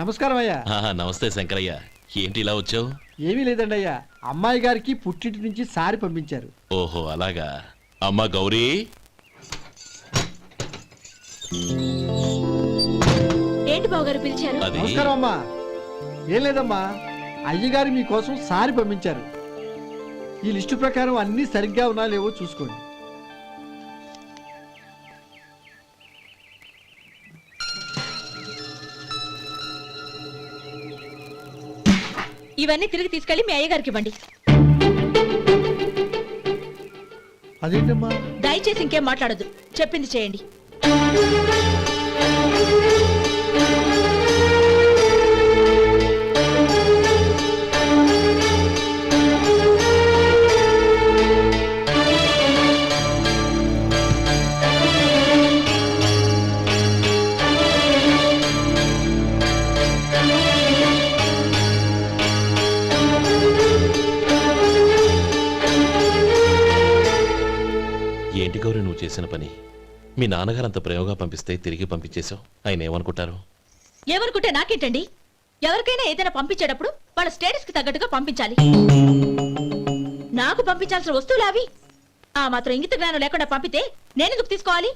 నమస్కారం అయ్యా. నమస్తే శంకరయ్య, ఏంటి ఇలా వచ్చావు? ఏమీ లేదండి అయ్యా, అమ్మాయి గారికి పుట్టింటి నుంచి సారి పంపించారు. ఓహో అలాగా. అమ్మా గౌరీ. ఏంటి బావగారు పిలిచారు? నమస్కారం అమ్మా. ఏం లేదమ్మా, అయ్యగారు మీకోసం సారి పంపించారు. ఈ లిస్టు ప్రకారం అన్ని సరిగ్గా ఉన్నా లేవో చూసుకోండి. ఇవన్నీ తిరిగి తీసుకెళ్లి మీ అయ్యగారికి ఇవ్వండి. అదేంటమ్మా? దయచేసి ఇంకేం మాట్లాడదు, చెప్పింది చేయండి. ఏంటి గౌరీ నువ్వు చేసిన పని? మీ నాన్నగారు అంత ప్రేమగా పంపిస్తే తిరిగి పంపించేశావు. ఆయన ఏమనుకుంటారు? ఎవరుకుంటే నాకేంటండి? ఎవరికైనా ఏదైనా పంపించేటప్పుడు వాళ్ళ స్టేటస్ కి తగ్గట్టుగా పంపించాలి. నాకు పంపించాల్సిన వస్తువులు అవి. ఆ మాత్రం ఇంగిత జ్ఞానం లేకుండా పంపితే నేనెందుకు తీసుకోవాలి?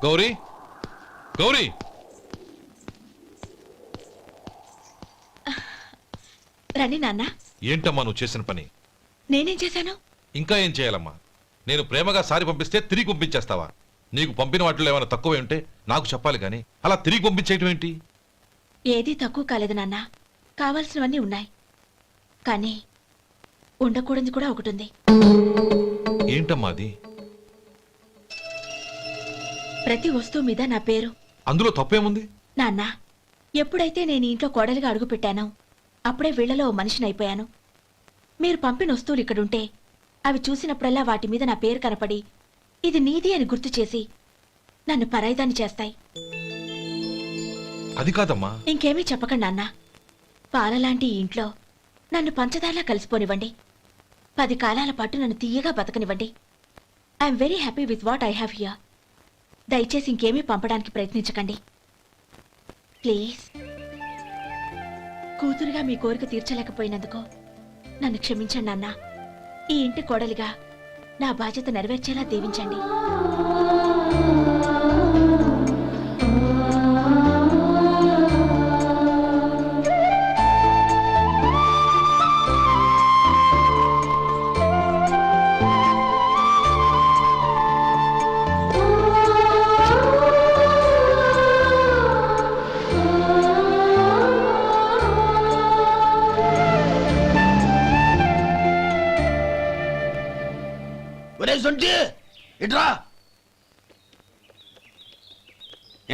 గౌరీ, గౌరీ, రండి నాన్న. ఏంటమ్మా నువ్వు చేసిన పని? నేనేం చేశాను? ఇంకా ఏం చేయాలమ్మా? నేను ప్రేమగా సారి పంపిస్తే తిరిగి పంపించేస్తావా? నీకు పంపిన వాటిలో ఏమైనా తక్కువ ఉంటే నాకు చెప్పాలి కానీ అలా తిరిగి పంపించేయటం ఏంటి? ఏదీ తక్కువ కాలేదు నాన్న, కావాల్సినవన్నీ ఉన్నాయి. కానీ ఉండకూడదు కూడా ఒకటి ఉంది. ఏంటమ్మా అది? ప్రతి వస్తువు మీద నా పేరు. అందులో తప్పేముంది? నాన్న, ఎప్పుడైతే నేను ఇంట్లో కోడలిగా అడుగు పెట్టానో అప్పుడే వీళ్లలో మనిషిని అయిపోయాను. మీరు పంపిన వస్తువులు ఇక్కడుంటే అవి చూసినప్పుడల్లా వాటి మీద నా పేరు కనపడి ఇది నీది అని గుర్తు చేసి నన్ను పరాయిదాన్ని చేస్తాయి. అది కాదమ్మా. ఇంకేమీ చెప్పకండి నాన్న. పాలలాంటి ఈ ఇంట్లో నన్ను పంచదారలా కలిసిపోనివ్వండి. 10 కాలాల పాటు నన్ను తీయగా బతకనివ్వండి. I'm very happy with what I have here. దయచేసి ఇంకేమీ పంపడానికి ప్రయత్నించకండి ప్లీజ్. కూతురుగా మీ కోరిక తీర్చలేకపోయినందుకు నన్ను క్షమించండి నాన్న. ఈ ఇంటి కోడలిగా నా బాధ్యత నెరవేర్చేలా దీవించండి.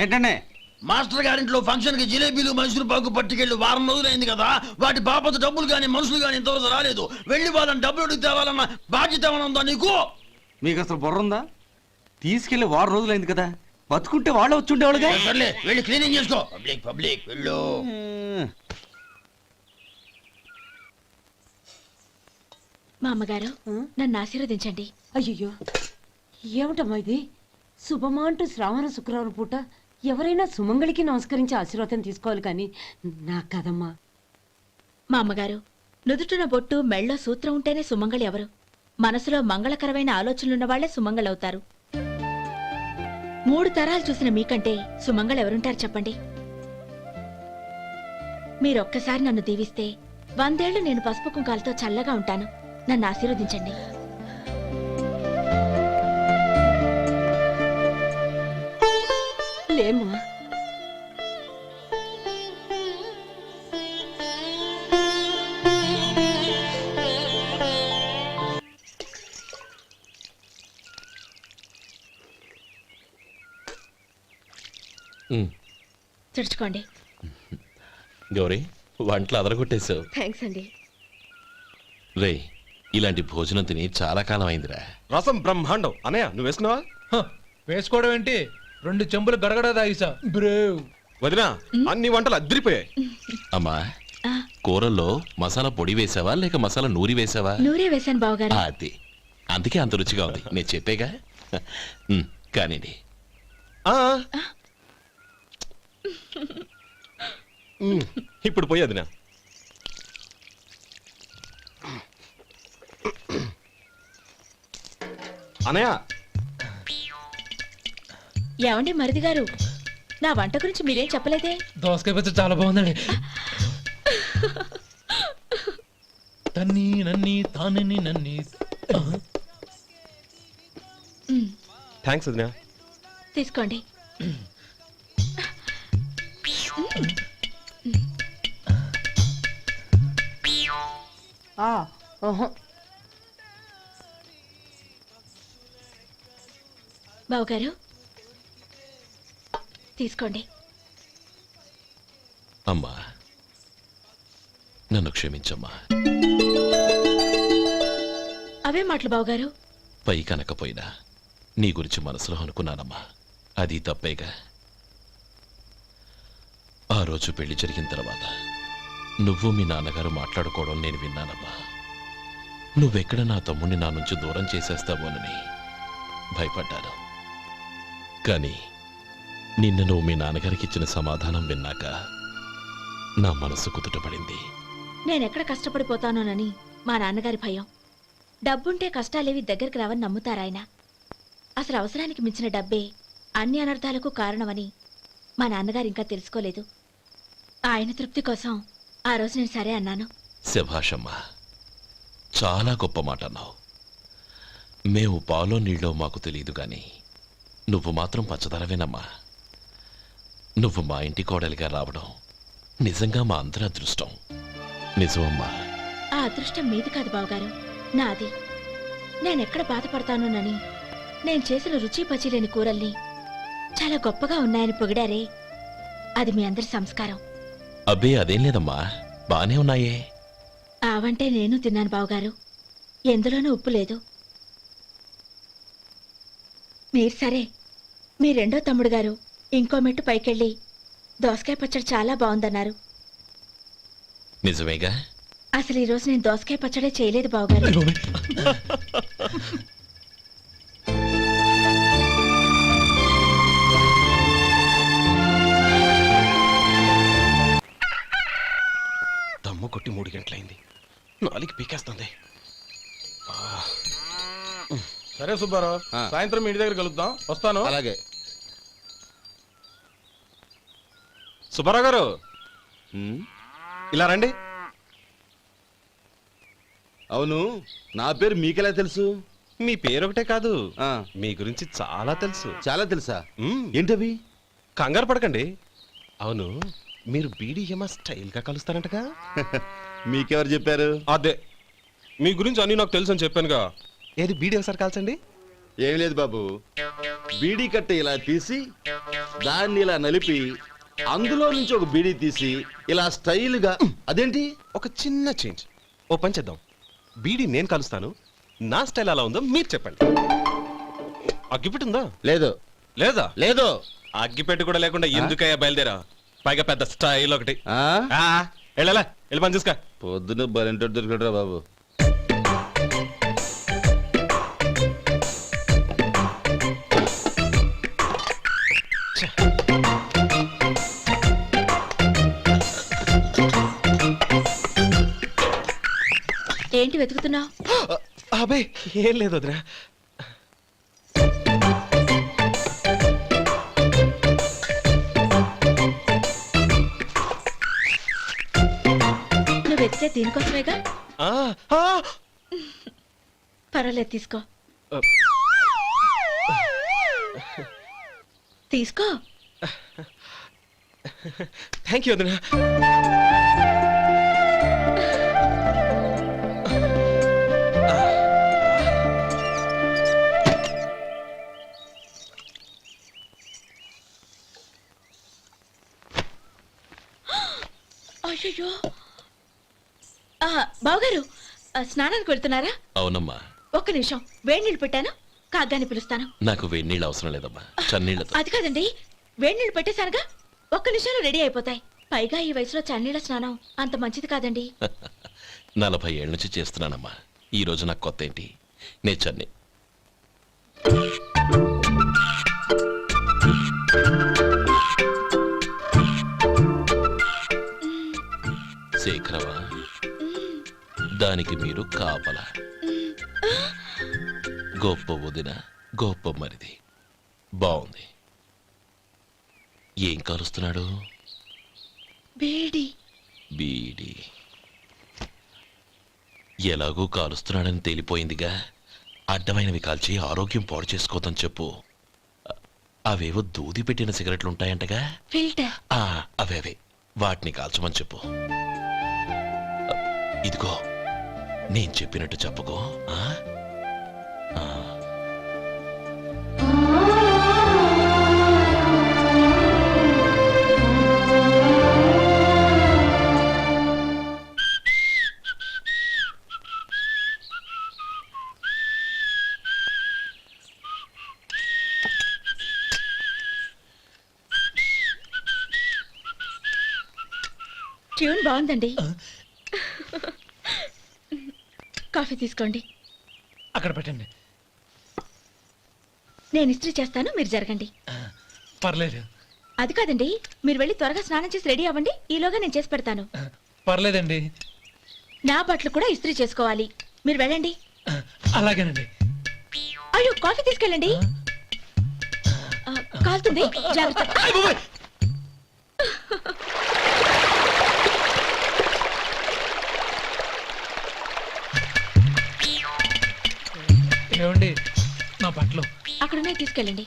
ఏంటండి? మాస్టర్ గారింట్లో ఫంక్షన్ కి జిలేబీలు మైసూరు పాకు పట్టుకెళ్ళి వారం రోజులైంది కదా. వాటి బాపత డబ్బులు కానీ మనుషులు కానీ ఇంతవరకు రాలేదు. వెళ్ళి వాళ్ళని డబ్బులు అడిగి తేవాలన్న బాధ్యత ఏమైనా ఉందా నీకు? మీకు అసలు బుర్ర ఉందా? తీసుకెళ్లి వారం రోజులైంది కదా, బతుకుంటే వాళ్ళు వచ్చి ఉండేవాళ్ళుగా. సర్లే, వెళ్ళి క్లీనింగ్ చేసుకో. పబ్లిక్ పబ్లిక్ వెళ్ళు. మా అమ్మగారు నన్ను ఆశీర్వదించండి. అయ్యో, ఏమిటమ్మా ఇది? శుభమా అంటూ శ్రావణ శుక్రవారం పూట ఎవరైనా సుమంగళికి నమస్కరించి ఆశీర్వాదం తీసుకోవాలి కానీ నాకు కదమ్మా. మా అమ్మగారు, నుదుటిన బొట్టు మెళ్ళో సూత్రం ఉంటేనే సుమంగళి ఎవరు? మనసులో మంగళకరమైన ఆలోచనలున్న వాళ్లే సుమంగళవుతారు. 3 తరాలు చూసిన మీకంటే సుమంగళ ఎవరుంటారు చెప్పండి? మీరొక్కసారి నన్ను దీవిస్తే 100 ఏళ్లు నేను పసుపు కుంకాలతో చల్లగా ఉంటాను. నన్ను ఆశీర్వదించండి. లేమ్మా, ఉమ్. తుడుచుకోండి. గౌరీ వంటలు అదరగొట్టేశావు. థ్యాంక్స్ అండి. రే ఇలాంటి భోజనం తిని చాలా కాలం అయిందిరా. రసం బ్రహ్మాండం. అనయ్య నువ్వు వేసుకున్నావా? వేసుకోవడం ఏంటి, 2 చెంబులు గడగడ తాగిసా బ్రేవ్. వదినా అన్ని వంటలు అద్దరిపోయాయి. అమ్మా ఆ, కూరల్లో మసాలా పొడి వేసావా లేక మసాలా నూరి వేసావా? నూరే వేశాను బావగారు. అది అందుకే అంత రుచిగా ఉంది. నేను చెప్పేగా. కానివ్వండి. ఆ. ఇప్పుడు పోయి వదినా. అనయ్య ఏమండి మరిది గారు, నా వంట గురించి మీరేం చెప్పలేదే? దోసకాయ పచ్చడి చాలా బాగుందండి. తన్ని నన్ని తానని నన్ని. థ్యాంక్స్ వదినా. తీసుకోండి. బావగారు తీసుకోండి. అమ్మా నన్ను క్షమించమ్మా. అవే మాటలు బావగారు. పై కనకపోయినా నీ గురించి మనసులో అనుకున్నానమ్మా. అది తప్పేగా. ఆ రోజు పెళ్లి జరిగిన తర్వాత నువ్వు మీ నాన్నగారు మాట్లాడుకోవడం నేను విన్నానమ్మా. నువ్వెక్కడ నా తమ్ముడిని నా నుంచి దూరం చేసేస్తావోనని భయపడ్డాను. కానీ నిన్న నువ్వు మీ నాన్నగారికి ఇచ్చిన సమాధానం విన్నాక నా మనసు కుదుటపడింది. నేనెక్కడ కష్టపడిపోతానోనని మా నాన్నగారి భయం. డబ్బుంటే కష్టాలేవి దగ్గరికి రావని నమ్ముతారాయన. అసలు అవసరానికి మించిన డబ్బే అన్ని అనర్థాలకు కారణమని మా నాన్నగారు ఇంకా తెలుసుకోలేదు. ఆయన తృప్తి కోసం ఆ రోజు నేను సరే అన్నాను. శభాషమ్మా, చాలా గొప్ప మాట అన్నావు. మేము పాలో నీళ్ళో మాకు తెలియదు గాని నువ్వు మాత్రం పచ్చదరవేనమ్మా. నువ్వు మా ఇంటి కోడలిగా రావడం నిజంగా మా అందరి అదృష్టం. నిజమమ్మా. ఆ అదృష్టం మీది కాదు బావగారు, నాది. నేనెక్కడ బాధపడతానోనని నేను చేసిన రుచి పచిలేని కూరల్ని చాలా గొప్పగా ఉన్నాయని పొగిడారే, అది మీ అందరి సంస్కారం. అబ్బే అదేం లేదమ్మా, బానే ఉన్నాయే. ఆవంటే నేను తిన్నాను బావగారు, ఎందులోనూ ఉప్పు లేదు. మీరు సరే, మీ రెండో తమ్ముడు గారు ఇంకో మెట్టు పైకెళ్ళి దోసకాయ పచ్చడి చాలా బాగుందన్నారు. నిజమేగా? అసలు ఈరోజు నేను దోసకాయ పచ్చడే చేయలేదు బావగారు. దమ్ము కొట్టి 3 గంటలైంది. 4కి పీకేస్తుంది. సరే సుబ్బారావు, సాయంత్రం మీ ఇంటి దగ్గర కలుద్దాం. వస్తాను. అలాగే. సుబ్బారావు గారు ఇలా రండి. అవును, నా పేరు మీకెలా తెలుసు? మీ పేరు ఒకటే కాదు, మీ గురించి చాలా తెలుసు. చాలా తెలుసా? ఏంటవి? కంగారు పడకండి. అవును, మీరు బీడీఎంఆ స్టైల్గా కలుస్తారంటగా? మీకెవరు చెప్పారు? అదే, మీ గురించి అన్ని నాకు తెలుసు అని చెప్పానుగా. ఏది బీడీ ఒకసారి కాల్చండి. ఏం లేదు బాబు, బీడీ కట్ట ఇలా తీసి దాన్ని ఇలా నలిపి అందులో నుంచి ఒక బీడీ తీసి ఇలా స్టైల్గా. అదేంటి? ఒక చిన్న చేంజ్. ఓ పని చేద్దాం, బీడీ నేను కలుస్తాను, నా స్టైల్ అలా ఉందో మీరు చెప్పండి. అగ్గిపెట్టి ఉందా? లేదు. లేదా? లేదు. అగ్గిపెట్టి కూడా లేకుండా ఎందుకయ్యా బయలుదేరా? పైగా పెద్ద స్టైల్ ఒకటి. వెళ్ళాలా, వెళ్ళి పని చూసుకో. పొద్దున బలింటో దొరికడరా బాబు. ఏంటి వెతుకుతున్నావు? అబే ఏం లేదు వదినా. నువ్వు వెతికే దీనికోసమేగా. ఆ, ఆ. పర్వాలేదు, తీసుకో. తీసుకో. థ్యాంక్ యూ వదినా. బావగారు స్నానానికి వెళ్తున్నారా? అవునమ్మా. ఒక్క నిమిషం, వేడి నీళ్ళు పెట్టాను, కాగ్గాని పిలుస్తాను. నాకు వేడి నీళ్ళు అవసరం లేదమ్మా, చన్నీళ్ళతో. అది కాదండి, వేడి నీళ్ళు పెట్టేశానుగా, ఒక్క నిమిషంలో రెడీ అయిపోతాయి. పైగా ఈ వయసులో చన్నీళ్ళ స్నానం అంత మంచిది కాదండి. 40 ఏళ్ళ నుంచి చేస్తున్నానమ్మా. ఈ రోజు నాకు కొత్త ఏంటి? నే చన్ని. శేఖరవా, దానికి మీరు కాపల. గొప్ప వదిన, గొప్ప మరిది. బాగుంది. ఏం కాలుస్తున్నాడు? బీడి. బీడి ఎలాగూ కాలుస్తున్నాడని తేలిపోయిందిగా. అడ్డమైనవి కాల్చి ఆరోగ్యం పాడు చేసుకోదని చెప్పు. అవేవో దూది పెట్టిన సిగరెట్లు ఉంటాయంటగా, ఫిల్టర్. అవే వాటిని కాల్చమని చెప్పు. ఇదిగో, నేను చెప్పినట్టు చెప్పుకో. ట్యూన్ బాగుందండి. కాఫీ తీసుకోండి. అక్కడ పెట్టండి. నేను ఇస్త్రీ చేస్తాను, మీరు జరగండి. పర్లేదు. అది కాదండి, మీరు వెళ్ళి త్వరగా స్నానం చేసి రెడీ అవ్వండి, ఈలోగా నేను చేసి పెడతాను. పర్లేదండి. నా బట్టలు కూడా ఇస్త్రీ చేసుకోవాలి, మీరు వెళ్ళండి. అలాగేనండి. అయ్యో, కాఫీ తీసుకెళ్ళండి. కాలుతుంది, జాగ్రత్త. ఏమండి, నా బట్టలు అక్కడున్నా తీసుకెళ్ళండి.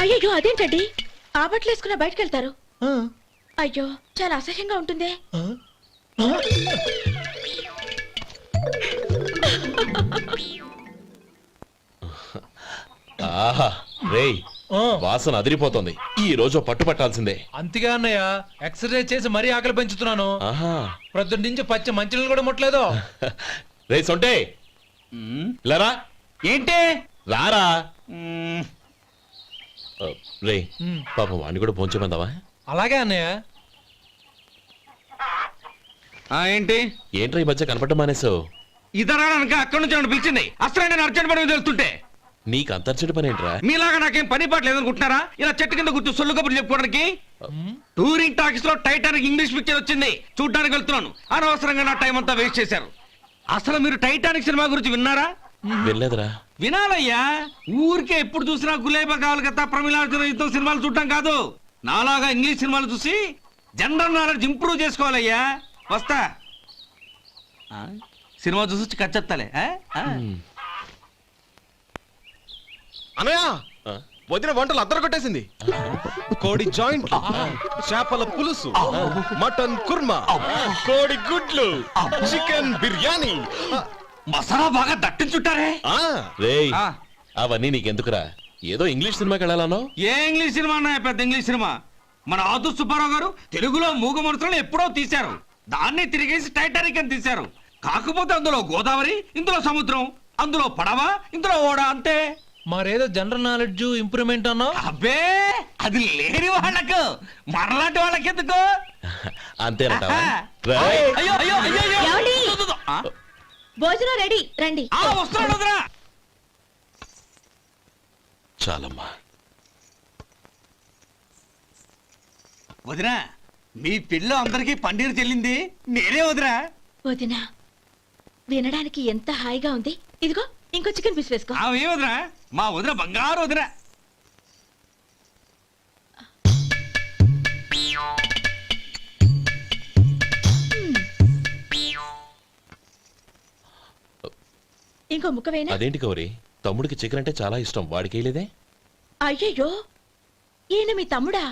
అయ్యో, అదేంటండి, ఆ బట్టలు వేసుకున్న బయటకు వెళ్తారు? అయ్యో, చాలా అసహ్యంగా ఉంటుందే. ఆహా రేయ్, వాసన అదిరిపోతుంది. ఈ రోజు పట్టు పట్టాల్సిందే. అంతగా అన్నయ్య, ఎక్సర్సైజ్ చేసి మరీ ఆకలి పెంచుతున్నాను. ఆహా, ప్రొద్దున నుంచి పచ్చి మంచినీళ్ళు కూడా ముట్టలేదు. రే సొంటే, లరా. ఏంటి? రారా. రే, పాపం వాడిని కూడా పోంచమందావా? అలాగే అన్నయ్య. ఏంటి? ఏంట్రా ఈ మధ్య కనపడటం మానేసావు? ఇద్దరు అక్కడి నుంచి నన్ను పిలిచింది. అసలు నేను అర్జెంట్ పని తెలుస్తుంటే నీకు అంతర్చడి పని ఏంట్రా? మీలాగా నాకేం పని పాట లేదనుకుంటున్నారా? ఇలా చెట్టు కింద కూర్చో సొల్లు కబుర్లు చెప్పుకోవడానికి. టూరింగ్ టాకీస్ లో టైటానిక్ ఇంగ్లీష్ పిక్చర్ వచ్చింది, చూడ్డానికి వెళ్తున్నాను. అనవసరంగా నా టైం అంతా వేస్ట్ చేశారు. అసలు మీరు టైటానిక్ సినిమా గురించి విన్నారా? వెళ్ళలేదురా. వినాలయ్యా. ఊరికే ఎప్పుడు చూసినా గులేబా కావాలి కదా, ప్రమిళార్జున యుద్ధం సినిమాలు చూడటం కాదు. నాలాగా ఇంగ్లీష్ సినిమాలు చూసి జనరల్ నాలెడ్జ్ ఇంప్రూవ్ చేసుకోవాలయ్యా. వస్తా. సినిమా చూసి కచ్చెత్తాలే. అనయా, వదిన వంటలు అద్దరు కొట్టేసింది. కోడి జాయింట్, చేపల పులుసు, మటన్ కుర్మా, కోడి గుడ్లు, చికెన్ బిర్యానీ, మసాలా బాగా దట్టించుంటారే. రేయ్, అవన్నీ నీకెందుకురా? ఏదో ఇంగ్లీష్ సినిమాకి వెళ్ళాలనో. ఏ ఇంగ్లీష్ సినిమా అన్నా? పెద్ద ఇంగ్లీష్ సినిమా. మన ఆదు సుబ్బారావు గారు తెలుగులో మూగమరుతులను ఎప్పుడో తీశారు. దాన్ని తిరిగేసి టైటానిక్ అని తీశారు. కాకపోతే అందులో గోదావరి, ఇందులో సముద్రం, అందులో పడవ, ఇందులో ఓడ, అంతే. మరేదో జనరల్ నాలెడ్జ్ ఇంప్రూవ్మెంట్ అన్నా? అబ్బే, అది లేని వాళ్ళకు, మనలాంటి వాళ్ళకి ఎందుకు? అంతేనట. అయ్యో అయ్యో అయ్యో అయ్యో. ఏమండి? భోజనం రెడీ, రండి. వస్తున్నాడు వదినా. చాలమ్మా. వదినా, మీ పిల్ల అందరికీ పన్నీరు చెల్లింది నేనే వదినా. వదినా, వినడానికి ఎంత హాయిగా ఉంది. ఇదిగో ఇంకో చికెన్ పీస్ వేసుకో. ఏ వదినా, మా వదిన బంగారు వదినా. ఇంకో ముక్క వేయనా? అదేంటి గౌరీ, తమ్ముడికి చికెన్ అంటే చాలా ఇష్టం, వాడికి వేయలేదే? అయ్యయ్యో, ఈయన మీ తమ్ముడా?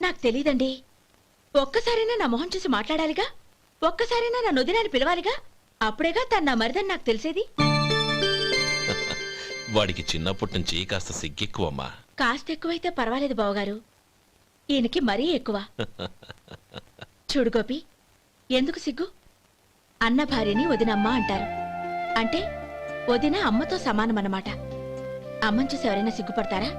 నాకు తెలీదండి. ఒక్కసారైనా నా మొహం చూసి మాట్లాడాలిగా, ఒక్కసారైనా నా నొదినాన్ని పిలవాలిగా, అప్పుడేగా తన నా మరిదని నాకు తెలిసేది. వాడికి చిన్నప్పటి నుంచి కాస్త సిగ్గెక్కువమ్మా. కాస్త ఎక్కువైతే పర్వాలేదు బావగారు, ఈయనకి మరీ ఎక్కువ. చూడు గోపి, ఎందుకు సిగ్గు? అన్న భార్యని వదినమ్మ అంటారు. అంటే వదిన అమ్మతో సమానమన్నమాట. అమ్మని చూసి ఎవరైనా సిగ్గుపడతారా?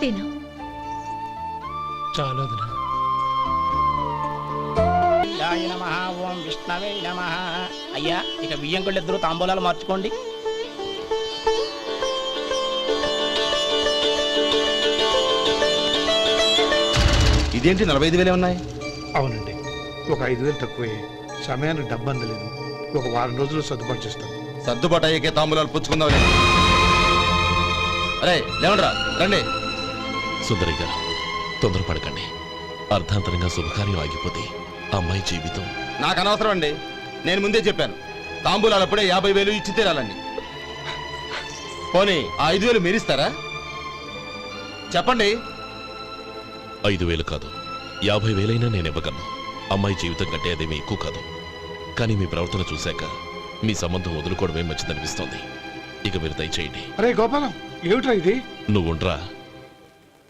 తిను. చాలు వదినా. ఓం విష్ణవే నమః. అయ్యా ఇక బియ్యం కొళ్ళు ఇద్దరు తాంబూలాలు మార్చుకోండి. ఇదేంటి 45,000 ఉన్నాయి? అవునండి, ఒక 5,000 తక్కువే. సమయానికి డబ్బు అందలేదు. ఒక వారం రోజులు సర్దుబాటు చేస్తాం. సర్దుబాటు అయ్యే తాంబూలాలు పుచ్చుకుందాం. అరే లేవండ్రా, రండి. సుందరి గారు తొందరపడకండి. అర్ధాంతరంగా శుభకార్యం ఆగిపోతే అమ్మాయి జీవితం. నాకు అనవసరం అండి, నేను ముందే చెప్పాను. తాంబూలాలు అప్పుడే 50,000 ఇచ్చి తీరాలండి. పోనీ ఆ 5,000 మీరిస్తారా? చెప్పండి. 5,000 కాదు, 50,000 నేను ఇవ్వగలను. అమ్మాయి జీవితం కంటే అదేమీ ఎక్కువ కాదు. కానీ మీ ప్రవర్తన చూశాక మీ సంబంధం వదులుకోవడమే మంచిదనిపిస్తోంది. ఇక మీరు దయచేయండి. అరే గోపాలం, ఏమిట్రా ఇది? నువ్వుండ్రా,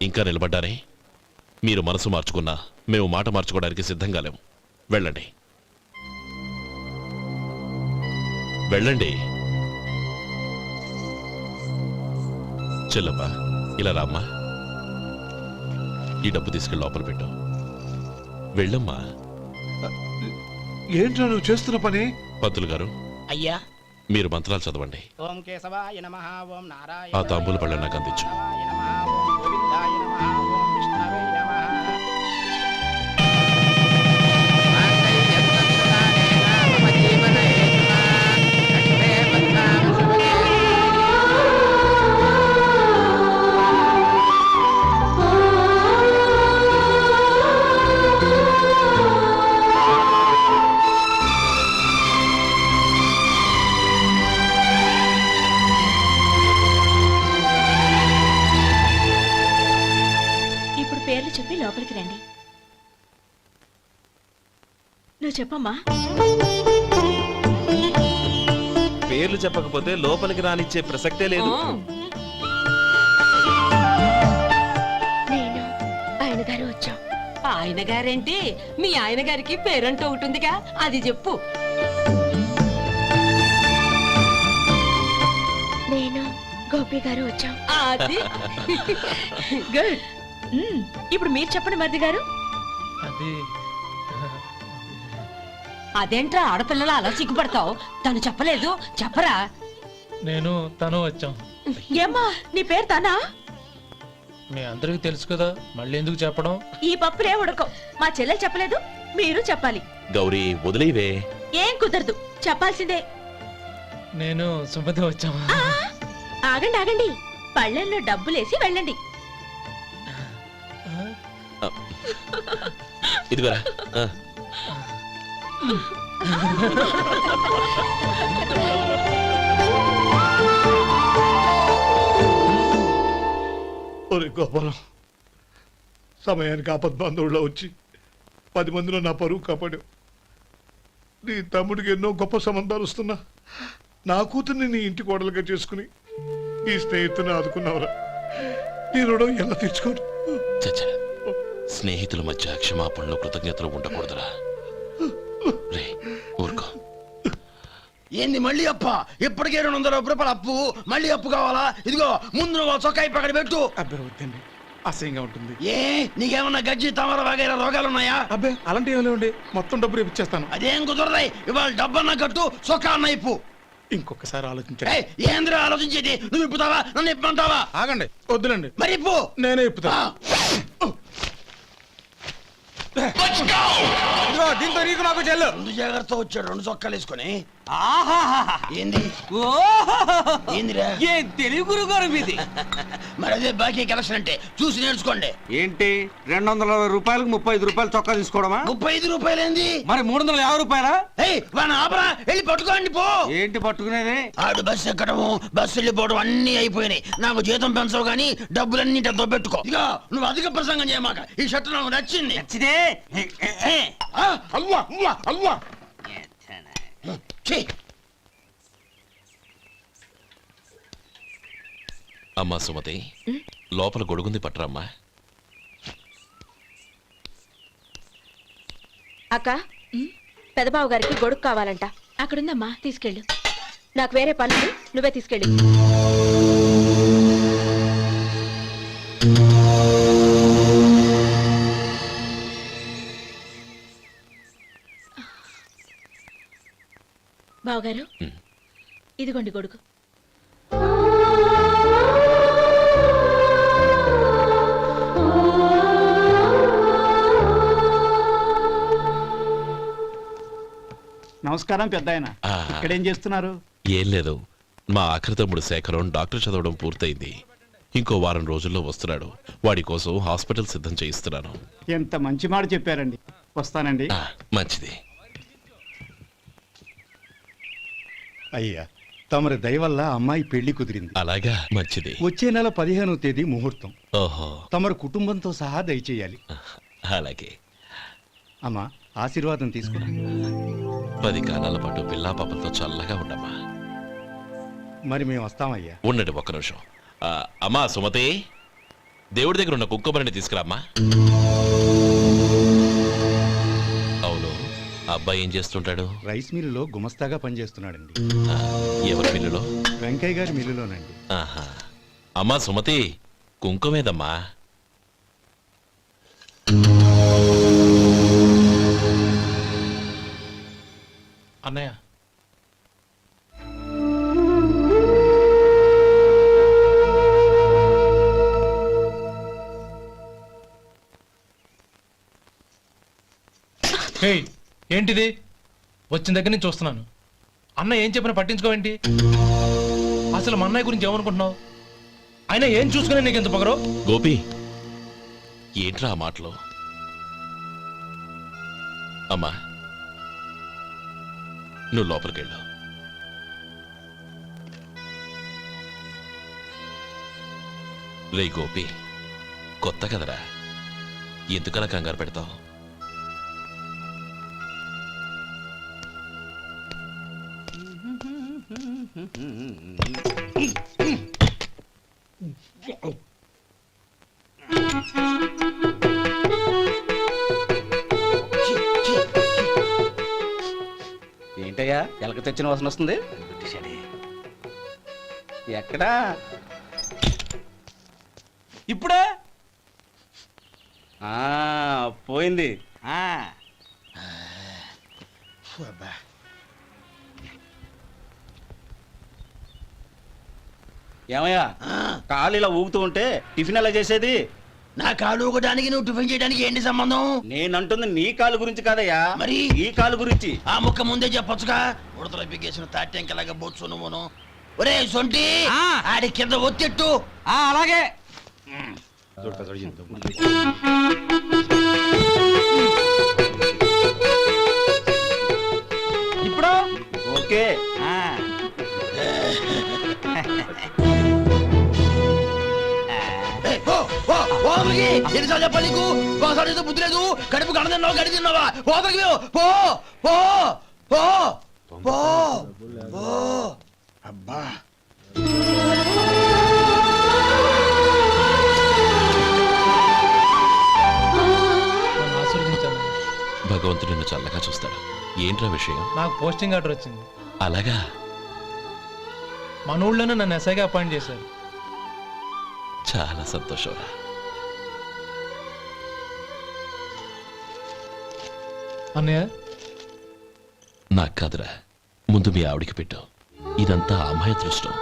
ఇంకా నిలబడ్డారే. మీరు మనసు మార్చుకున్నా మేము మాట మార్చుకోవడానికి సిద్ధంగా లేము. వెళ్ళండి, వెళ్ళండి. చెల్లమ్మా, ఇలా రామ్మా. ఈ డబ్బు తీసుకెళ్ళి లోపల పెట్టు. వెళ్ళమ్మా. ఏంట్రా నువ్వు చేస్తున్న పని? పంతులు గారు, అయ్యా మీరు మంత్రాలు చదవండి. ఓం కేశవాయ నమః. ఓం నారాయణ. ఆ తాంబూల పళ్ళ నాకు అందించు. ఓం గోవిందాయ నమః. ఓం విష్ణవే నమః. ఇప్పుడు పేర్లు చెప్పి లోపలికి రండి. నువ్వు చెప్పమ్మా. పేర్లు చెప్పకపోతే లోపలికి రానిచ్చే ప్రసక్తే లేదు. నేను ఆయన గారు వచ్చాం. ఆయన గారేంటి, మీ ఆయన గారికి పేరంటూ ఒకటి ఉందిగా, అది చెప్పు. నేను గోపి గారు వచ్చాం. అది గుడ్. ఇప్పుడు మీరు చెప్పండి మరిది గారు. అది అదేంట్రా ఆడపిల్లలు అలా సిగ్గుపడతావు? తను చెప్పలేదు, చెప్పరా. నేను తను వచ్చాం. ఏమ్మా నీ పేరు తానా? మీ అందరికీ తెలుసు కదా, మళ్ళీ ఎందుకు చెప్పడం? ఈ పప్పులే ఉడకం. మా చెల్లెలు చెప్పలేదు, మీరు చెప్పాలి. గౌరీ వదిలేవే. ఏం కుదరదు, చెప్పాల్సిందే. నేను సుమతి వచ్చామా. ఆ, ఆగండి ఆగండి, పళ్ళెల్లో డబ్బులేసి వెళ్ళండి. ఇదిగోరా. ఒరే గోపాలం, సమయానికి ఆపద్బాంధవుల్లో వచ్చి 10 మందిలో నా పరువు కాపాడావు. నీ తమ్ముడికి ఎన్నో గొప్ప సంబంధాలు వస్తున్నా నా కూతుర్ని నీ ఇంటి కోడలుగా చేసుకుని ఈ స్నేహితుని ఆదుకున్నావురా. నీ రుణం ఎలా తీర్చుకోరు? చచ్చ, స్నేహితుల మధ్య క్షమాపణలు కృతజ్ఞతలు ఉండకూడదురా. రే ఊరుకో. ఏంది మళ్ళీ అప్ప? ఇప్పటికే 200 రూపాయలు అప్పు, మళ్ళీ అప్పు కావాలా? ఇదిగో ముందు నువ్వు చొక్కాయి పక్కన పెట్టు. అబ్బే వద్దండి, అసహ్యంగా ఉంటుంది. ఏ నీకేమన్నా గజ్జి తమర వగైరా రోగాలున్నాయా? అబ్బే అలాంటి ఏం లేవండి, మొత్తం డబ్బు రేపు ఇచ్చేస్తాను. అదేం కుదరదాయి. ఇవాళ డబ్బన్నా కట్టు, చొక్కా అన్న ఇప్పు. ఇంకొకసారి ఆలోచించండి. ఏయ్, ఏందిరా ఆలోచించేది? నువ్వు ఇప్పుతావా, నన్ను ఇప్పమంటావా? ఆగండి, వద్దులండి, మరి ఇప్పు. నేనే ఇప్పుతా. దీంతో నీకు నాకు చెల్లు. ముందు జాగ్రత్త వచ్చాడు 2 చొక్కాలు వేసుకొని. ఆహాహా. ఏంది ఏందిరా? ఏ తెలుగు గురుగారు మీది. మరి అదే బాకీ కలెక్షన్ అంటే చూసి నేర్చుకోండి. ఏంటి 260 రూపాయలకు 35 రూపాయలు చొక్కా తీసుకోవడమా? 35 రూపాయలు ఏంది? మరి 350 రూపాయలా? ఏయ్ వాడిని ఆపరా, వెళ్ళి పట్టుకోండి పో. ఏంటి పట్టుకునేది? ఆడు బస్సు ఎక్కడము, బస్సు వెళ్ళిపోవడం అన్ని అయిపోయినాయి. నాకు జీతం పెంచవు గానీ డబ్బులన్నీ దొబ్బెట్టుకో. ఇక నువ్వు అధిక ప్రసంగం చేయమాక. ఈ షర్ట్ నాకు నచ్చింది. నచ్చితే అల్వా అల్వా అల్వా. అమ్మా సుమతి, లోపల గొడుగుంది పట్టరమ్మా. అక్క పెదబాబు గారికి గొడుగు కావాలంట. అక్కడుందమ్మా, తీసుకెళ్ళు. నాకు వేరే పనులు, నువ్వే తీసుకెళ్ళు. బావగారు, ఇదిగోండి గొడుగు. నమస్కారం పెద్దాయన. ఆ. ఇక్కడేం చేస్తున్నారు? ఏం లేదు, మా ఆఖరి తమ్ముడు శేఖరం డాక్టర్ చదవడం పూర్తయింది. ఇంకో వారం రోజుల్లో వస్తున్నాడు. వాడి కోసం హాస్పిటల్ సిద్ధం చేయిస్తున్నాను. ఎంత మంచి మాట చెప్పారండి. వస్తానండి. మంచిది. అయ్యా, తమరి దయ వల్ల అమ్మాయి పెళ్లి కుదిరింది. అలాగా, మంచిది. వచ్చే నెల 15వ తేదీ ముహూర్తం. ఓహో, తమరు కుటుంబంతో సహా దయచేయాలి. అలాగే. అమ్మా, ఆశీర్వాదం తీసుకురా. 10 కాలాల పాటు పిల్లా పాపలతో చల్లగా ఉండమ్మా. మరి మేము వస్తామయ్యా. ఉండండి ఒక్క నిమిషం. అమ్మా సుమతి, దేవుడి దగ్గర ఉన్న కుక్కమరిని తీసుకురామ్మా. అవును, అబ్బాయి ఏం చేస్తుంటాడు? రైస్ మిల్లులో గుమస్తాగా పనిచేస్తున్నాడండి. ఎవరి మిల్లులో? వెంకయ్య గారి మిల్లులోనండి. ఆహా. అమ్మా సుమతి, కుంకుమేదమ్మా? అన్నయ్య, హేయ్, ఏంటిది? వచ్చిన దగ్గర నుంచి చూస్తున్నాను. అన్న ఏం చెప్పినా పట్టించుకోవేంటి? అసలు మా అన్నయ్య గురించి ఏమనుకుంటున్నావు? ఆయన ఏం చూసుకునే నీకు ఎంత పొగరు? గోపి, ఏంట్రా ఆ మాటలు? అమ్మా, నువ్వు లోపలికెళ్ళు. రే గోపి, కొత్త కదరా, ఎందుకలా కంగారు పెడతావు? ఏంటయ్యా ఎలక తెచ్చిన వాసన వస్తుంది? ఎక్కడా? ఇప్పుడే పోయింది. ఏమయ్యా, కాలు ఇలా ఊగుతూ ఉంటే టిఫిన్ ఎలా చేసేది? నా కాలు ఊగడానికి నువ్వు టిఫిన్ చేయడానికి ఏంటి సంబంధం? నేనంటుంది నీ కాలు గురించి కాదయ్యా, మరి ఈ కాలు గురించి. ఆ ముక్క ముందే చెప్పొచ్చుగా. ఉడతలో బిగ్గేసిన తాటెంకలాగా బొచ్చు నువ్వును. ఒరే సొంటి, ఆడి కింద ఒత్తిట్టు. అలాగే. ఇప్పుడు ఓకే. ఎన్నిసార్లు చెప్పాలి నీకు? ఒకసారి ఏదో బుద్ధి లేదు. కడుపు గడ తిన్నావా, గడి తిన్నావా? పోతలకి పో పో పో పో పో. అబ్బా, నన్ను ఆశీర్వదించాను. భగవంతుడు నిన్ను చల్లగా చూస్తాడు. ఏంట్రా విషయం? నాకు పోస్టింగ్ ఆర్డర్ వచ్చింది. అలాగా? మన ఊళ్ళోనే నన్ను ఎస్ఐగా అపాయింట్ చేశారు. చాలా సంతోషంరా. అన్నయ్య, నాకు కాదురా, ముందు మీ ఆవిడికి పెట్టు. ఇదంతా అమ్మాయి అదృష్టం.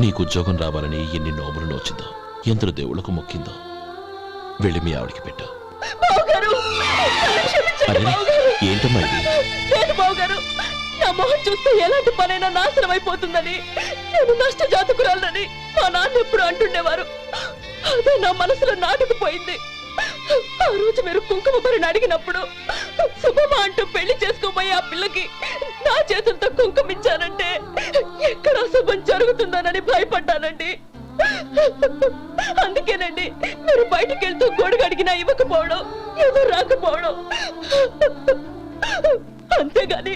నీకు ఉద్యోగం రావాలని ఎన్ని నోములు నోచిందో, ఎందరు దేవుళ్లకు మొక్కిందో. వెళ్ళి మీ ఆవిడికి పెట్టు. అరే, ఏంటమ్మా ఇది? లేదు బావగారు, నా మొహం చూస్తే ఎలాంటి పనైనా నాశనం అయిపోతుందని, నేను నష్ట జాతకురాలని మా నాన్న ఎప్పుడు అంటుండేవారు. అదే నా మనసులో నాటుకుపోయింది. ఆ రోజు మీరు కుంకుమ భరిని అడిగినప్పుడు శుభమా అంటూ పెళ్లి చేసుకోబోయే ఆ పిల్లకి నా చేతులతో కుంకుమిచ్చానంటే ఎక్కడ శుభం జరుగుతుందోనని భయపడ్డానండి. అందుకేనండి మీరు బయటికి వెళ్తూ గొడుగు అడిగినా ఇవ్వకపోవడం, ఎవరు రాకపోవడం. అంతేగాని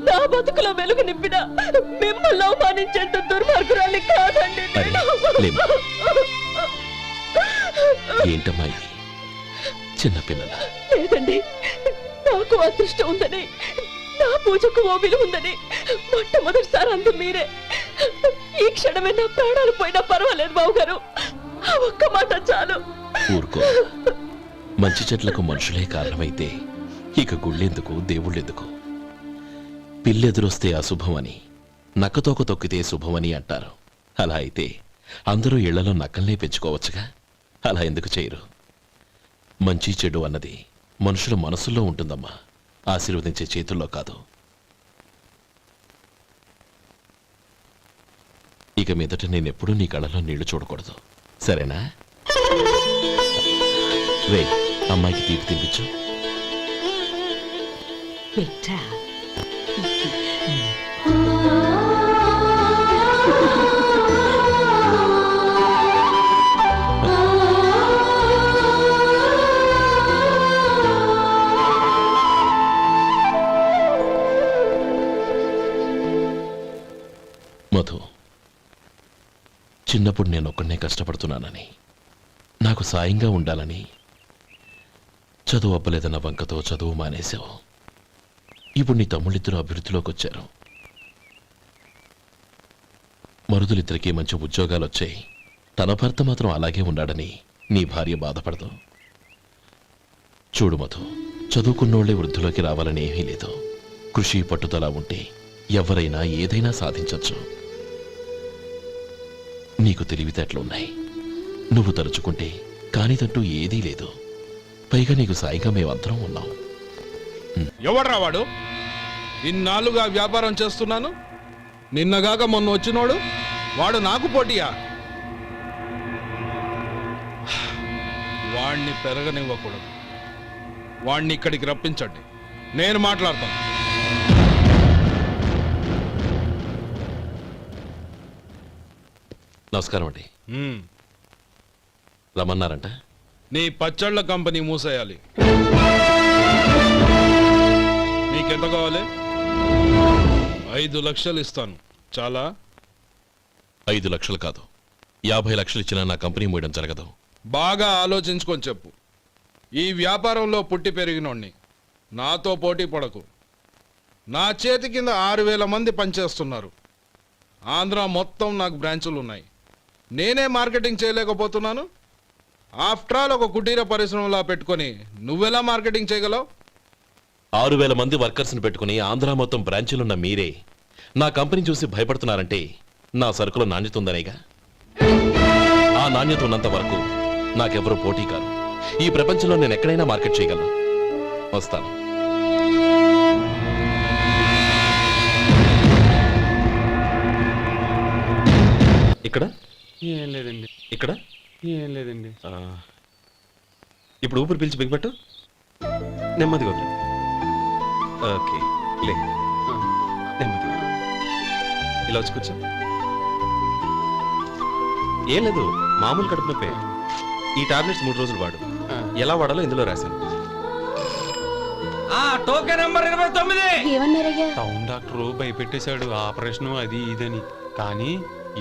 నా బతుకులో వెలుగు నింపిన మిమ్మల్ని అవమానించేంత దుర్మార్గురాలి కాదండి. లేమ్మా. ఏంటమ్మా ఇది? చిన్నపిల్లల లేదండి, నాకు అదృష్టం ఉందని, నా పూజకు ఓ విలువ ఉందని మొట్టమొదటిసారి అందు మీరే. ఈ క్షణమే నా ప్రాణాలు పోయినా పర్వాలేదు బావగారు, ఆ ఒక్క మాట చాలు. ఊరుకో. మంచి చెట్లకు మనుషులే కారణమైతే ఇక గుళ్ళెందుకు, దేవుళ్ళెందుకు? పిల్లెదురొస్తే అశుభమని, నక్కతోక తొక్కితే శుభమని అంటారు. అలా అయితే అందరూ ఇళ్లలో నక్కల్నే పెంచుకోవచ్చుగా. అలా ఎందుకు చేయరు? మంచి చెడు అన్నది మనుషుల మనసుల్లో ఉంటుందమ్మా, ఆశీర్వదించే చేతుల్లో కాదు. ఇక మీదట నేనెప్పుడూ నీ కళ్ళలో నీళ్లు చూడకూడదు, సరేనా? రే, అమ్మాయికి తీపి తినిపించు. పెట్టా. మధు, చిన్నప్పుడు నేను ఒక్కడనే కష్టపడుతున్నానని, నాకు సాయంగా ఉండాలని చదువు అవ్వలేదన్న వంకతో చదువు మానేశావు. ఇప్పుడు నీ తమ్ముళ్ళిద్దరూ అభివృద్ధిలోకి వచ్చారు. మరుదులిద్దరికీ మంచి ఉద్యోగాలు వచ్చాయి. తన భర్త మాత్రం అలాగే ఉన్నాడని నీ భార్య బాధపడదు. చూడు మధు, చదువుకున్నోళ్లే వృద్ధిలోకి రావాలని ఏమీ లేదు. కృషి పట్టుదల ఉంటే ఎవరైనా ఏదైనా సాధించవచ్చు. నీకు తెలివితేటలున్నాయి. నువ్వు తలుచుకుంటే కానిదంటూ ఏదీ లేదు. పైగా నీకు సాయిగా మేమందరం ఉన్నాం. ఎవడ్రా వాడు? ఇన్నాళ్ళుగా వ్యాపారం చేస్తున్నాను, నిన్నగాక మొన్న వచ్చినోడు వాడు నాకు పోటీయా? వాణ్ణి పెరగనివ్వకూడదు. వాణ్ణి ఇక్కడికి రప్పించండి, నేను మాట్లాడతాను. నమస్కారం అండి. రమ్మన్నారంట? నీ పచ్చళ్ళ కంపెనీ మూసేయాలి. నీకెంత కావాలి? 5 లక్షలు ఇస్తాను, చాలా? 5 లక్షలు కాదు, 50 లక్షలు ఇచ్చినా నా కంపెనీ మూయడం జరగదు. బాగా ఆలోచించుకొని చెప్పు. ఈ వ్యాపారంలో పుట్టి పెరిగినోణ్ణి, నాతో పోటీ పడకు. నా చేతి కింద 6,000 మంది పనిచేస్తున్నారు. ఆంధ్ర మొత్తం నాకు బ్రాంచులు ఉన్నాయి. నేనే మార్కెటింగ్ చేయలేకపోతున్నాను. ఆఫ్టర్ ఆల్ ఒక కుటీర పరిశ్రమలా పెట్టుకొని నువ్వెలా మార్కెటింగ్ చేయగలవు? 6,000 మంది వర్కర్స్ని పెట్టుకుని ఆంధ్ర మొత్తం బ్రాంచీలున్న మీరే నా కంపెనీ చూసి భయపడుతున్నారంటే నా సరుకులో నాణ్యత ఉందనేగా. ఆ నాణ్యత ఉన్నంత వరకు నాకెవరూ పోటీ కాదు. ఈ ప్రపంచంలో నేను ఎక్కడైనా మార్కెట్ చేయగలను. వస్తాను. ఇక్కడ ఏం లేదండి. ఇక్కడ ఏం లేదండి. ఇప్పుడు ఊపిరి పీల్చి బిగ్బట్టు. నెమ్మదిగా వదిలి. ఓకే, లే. నెమ్మదిగా ఇలా వచ్చి కూర్చో. ఏం లేదు, మామూలు కడుపు నొప్పే. ఈ టాబ్లెట్స్ 3 రోజులు వాడు. ఎలా వాడాలో ఇందులో రాశాను. Token number 29. ఏమన్నారయ్యా? టౌన్ డాక్టర్ భయపెట్టేశాడు, ఆపరేషన్ అది ఇదని. కానీ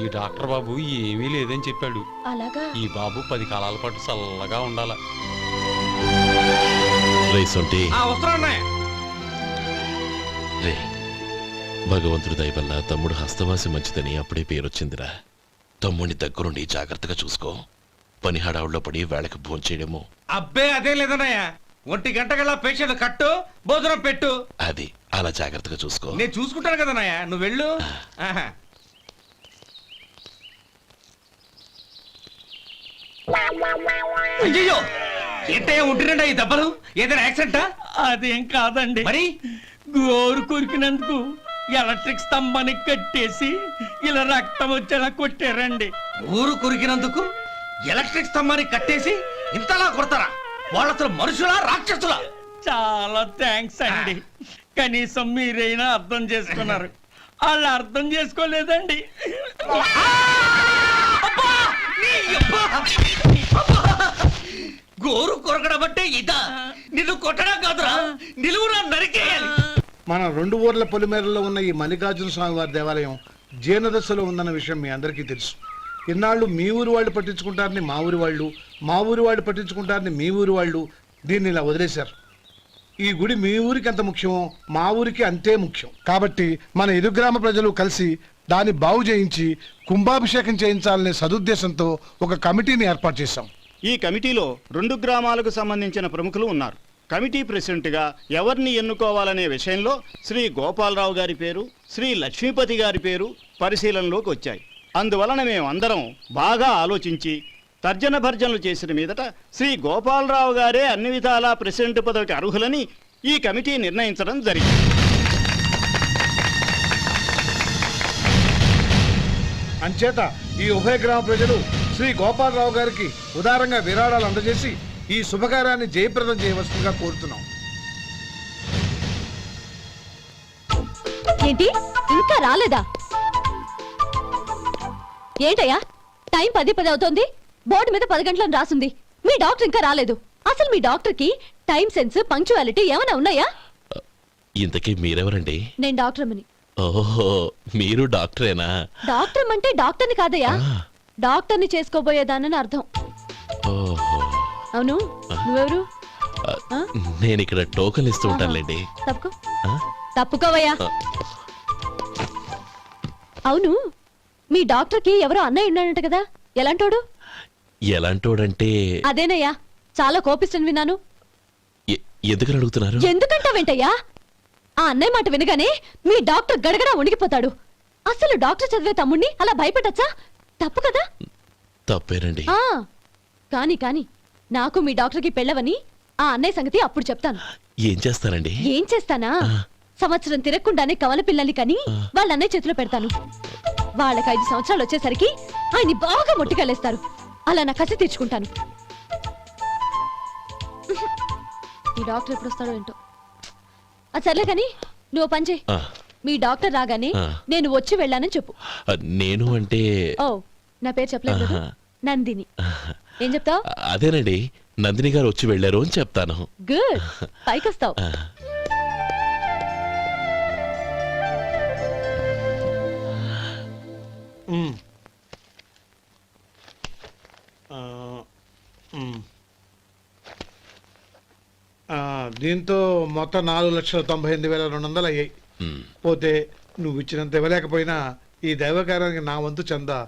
ఈ డాక్టర్ బాబు ఏమీ లేదని చెప్పాడు. అలాగా? ఈ బాబు 10 కాలాల పాటు చల్లగా ఉండాల. రే, భగవంతుడి దయ వల్ల తమ్ముడు హస్తవాసి మంచిదని అప్పుడే పేరొచ్చిందిరా. తమ్ముడిని దగ్గరుండి జాగ్రత్తగా చూసుకో. పని హడావుల్లో పడి వేళకి భోంచేయడము. అబ్బే అదే లేదన్నయ్య. 1 గంటకల్లా పేషెంట్ కట్టు, భోజనం పెట్టు. అది అలా జాగ్రత్తగా చూసుకో. నేను చూసుకుంటాను కదన్నయ్య, నువ్వు వెళ్ళు. అయ్యో, ఏంటయ్యా ఉంటున్నాడా ఈ దెబ్బలు? ఏదైనా యాక్సిడెంటా? అదేం కాదండి, మరి గోరు కొరికినందుకు ఎలక్ట్రిక్ స్తంభానికి కట్టేసి ఇలా రక్తం వచ్చేలా కొట్టారండి. ఊరు కొరికినందుకు ఎలక్ట్రిక్ స్తంభాన్ని కట్టేసి ఇంతలా కొడతారా? వాళ్ళు అసలు మనుషులా, రాక్షసులా? చాలా థ్యాంక్స్ అండి. కనీసం మీరైనా అర్థం చేసుకున్నారు. వాళ్ళు అర్థం చేసుకోలేదండి. గోరు కొరకడం అంటే ఇదా? నిన్ను కొట్టడం కాదురా, నిలువురా నరికేయాలి. మన 2 ఊర్ల పొలిమేరలో ఉన్న ఈ మల్లికార్జున స్వామి వారి దేవాలయం జీర్ణదశలో ఉందన్న విషయం మీ అందరికీ తెలుసు. ఇన్నాళ్ళు మీ ఊరు వాళ్ళు పట్టించుకుంటారని మా ఊరి వాళ్ళు, మా ఊరి వాళ్ళు పట్టించుకుంటారని మీ ఊరి వాళ్ళు దీన్ని ఇలా వదిలేశారు. ఈ గుడి మీ ఊరికి ఎంత ముఖ్యమో మా ఊరికి అంతే ముఖ్యం. కాబట్టి మన ఇరు గ్రామ ప్రజలు కలిసి దాన్ని బాగు చేయించి కుంభాభిషేకం చేయించాలనే సదుద్దేశంతో ఒక కమిటీని ఏర్పాటు చేశాం. ఈ కమిటీలో 2 గ్రామాలకు సంబంధించిన ప్రముఖులు ఉన్నారు. కమిటీ ప్రెసిడెంట్గా ఎవరిని ఎన్నుకోవాలనే విషయంలో శ్రీ గోపాలరావు గారి పేరు, శ్రీ లక్ష్మీపతి గారి పేరు పరిశీలనలోకి వచ్చాయి. అందువలన మేమందరం బాగా ఆలోచించి తర్జన భర్జనలు చేసిన మీదట శ్రీ గోపాలరావు గారే అన్ని విధాలా ప్రెసిడెంట్ పదవికి అర్హులని ఈ కమిటీ నిర్ణయించడం జరిగింది. అంచేత ఈ ఉభయ గ్రామ ప్రజలు శ్రీ గోపాలరావు గారికి ఉదారంగా విరాళాలు అందజేసి ఈ శుభకార్యాన్ని జయప్రదం చేయవలసిందిగా కోరుతున్నాం. ఏంటి ఇంకా రాలేదా? ఏంటయ్యా టైం 10 అవుతోంది, బోర్డు మీద 10 గంటలను రాసుంది. మీ డాక్టర్ ఇంకా రాలేదు. అసలు మీ డాక్టర్ కి టైం సెన్స్, పంక్చువాలిటీ ఏమైనా ఉన్నాయా? ఇంతకీ మీరెవరండి? నేను డాక్టర్ అమ్మని. ఓహో, మీరు డాక్టరేనా? డాక్టర్ అంటే డాక్టర్ని కాదయ్యా, డాక్టర్ని చేసుకోబోయేదానని అర్థం. ఓహో, అవును, నువ్వెవరు? నేను ఇక్కడ టోకన్ ఇస్తూ ఉంటానులేండి. తప్పుకో, తప్పుకోవయ్యా. అవును, మీ డాక్టర్ కి ఎవరో అన్నయ్య ఉన్నాడంట కదా, ఎలాంటోడు? ఎలాంటోడంటే అదేనయ్యా, చాలా కోపిష్టని విన్నాను. ఎందుకని అడుగుతున్నారు? ఎందుకంటావేంటయ్యా? ఆ అన్నయ్య మాట వినగానే మీ డాక్టర్ గడగడా ఉణిగిపోతాడు. అసలు డాక్టర్ చదివే తమ్ముణ్ణి అలా భయపెట్టచ్చా? తప్పు కదా? తప్పేనండి. కాని కాని నాకు మీ డాక్టర్కి పెళ్ళవని ఆ అన్నయ్య సంగతి అప్పుడు చెప్తాను. ఏం చేస్తారండి? ఏం చేస్తానా, సంవత్సరం తిరగకుండానే కవల పిల్లల్ని కని వాళ్ళ అన్నయ్య చేతిలో పెడతాను. వాళ్ళకి 5 సంవత్సరాలు వచ్చేసరికి ఆయన్ని బాగా ముట్టికెళ్ళేస్తారు. అలా నా కసి తీర్చుకుంటాను. ఈ డాక్టర్ ఎప్పుడు వస్తాడో ఏంటో. అది సర్లే కాని నువ్వు పని చేయి. మీ డాక్టర్ రాగానే నేను వచ్చి వెళ్ళానని చెప్పు. నేను అంటే ఓ, నా పేరు చెప్పలేదు కదా, నందిని. ఏం చెప్తావు? అదేనండి, నందిని గారు వచ్చి వెళ్ళారు అని చెప్తాను. గుడ్, పైకొస్తావు. దీంతో మొత్తం 4,98,200 అయ్యాయి. పోతే నువ్వు ఇచ్చినంత ఇవ్వలేకపోయినా ఈ దైవకార్యానికి నా వంతు చందా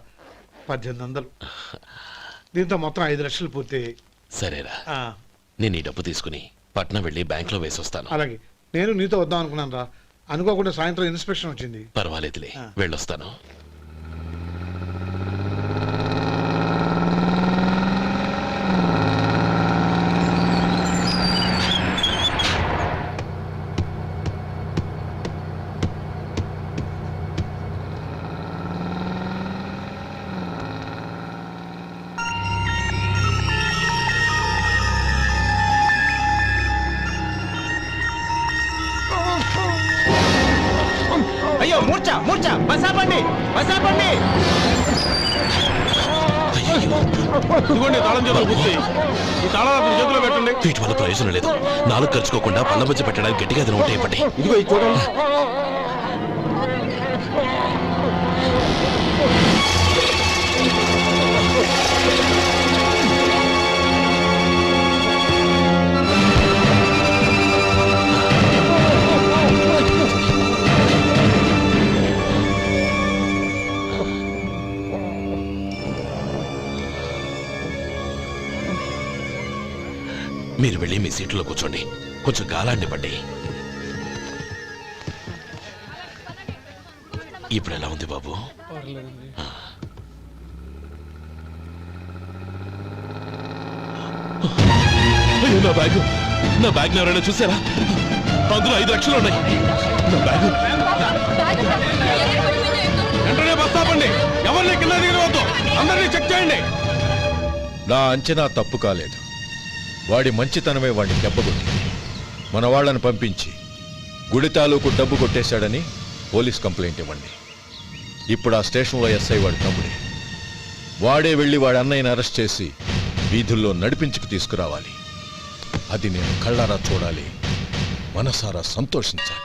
1800. దీంతో మొత్తం 5 లక్షలు పూర్తయ్యాయి. సరేరా, నేను ఈ డబ్బు తీసుకుని పట్నం వెళ్ళి బ్యాంక్ లో వేసి వస్తాను. అలాగే, నేను నీతో వద్దాం అనుకున్నాను రా, అనుకోకుండా సాయంత్రం ఇన్స్పెక్షన్ వచ్చింది. పర్వాలేదులే, వెళ్ళొస్తాను. అయ్యో, మూర్ఛ మూర్ఛ, బసాపండి బసాపండి. ఇదిగోండి తాళం చేతులు గుర్తి, ఈ తాళాలు చేతిలో పెట్టండి. వీటి వల్ల ప్రయోజనం లేదు. 4 ఖర్చుకోకుండా పళ్ళ మధ్య పెట్టడానికి గట్టిగా అది నోట్ అయిపోండి. ఇదిగో ఇది చూడండి. మీరు వెళ్ళి మీ సీట్లో కూర్చోండి, కొంచెం గాలాన్ని పడ్డి. ఇప్పుడు ఎలా ఉంది బాబు? అయ్యో, నా బ్యాగ్ ఎవరైనా చూసారా? అందులో 5 లక్షలు ఉన్నాయి. నా బ్యాగ్ వెంటనే బస్ ఆపండి, ఎవరిని కింద దిగవద్దు, అందరినీ చెక్ చేయండి. నా అంచనా తప్పు కాలేదు. వాడి మంచితనమే వాడిని దెబ్బకొట్టింది. మన వాళ్ళని పంపించి గుడి తాలూకు డబ్బు కొట్టేశాడని పోలీస్ కంప్లైంట్ ఇవ్వండి. ఇప్పుడు ఆ స్టేషన్లో ఎస్ఐ వాడి తమ్ముడే. వాడే వెళ్ళి వాడి అన్నయ్యని అరెస్ట్ చేసి వీధుల్లో నడిపించుకు తీసుకురావాలి. అది నేను కళ్ళారా చూడాలి, మనసారా సంతోషించాలి.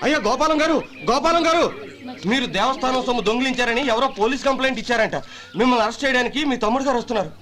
అయ్యా గోపాలం గారు మీరు దేవస్థానం సొమ్ము దొంగిలించారని ఎవరో పోలీస్ కంప్లైంట్ ఇచ్చారంట. మిమ్మల్ని అరెస్ట్ చేయడానికి మీ తమ్ముడు గారు వస్తున్నారు.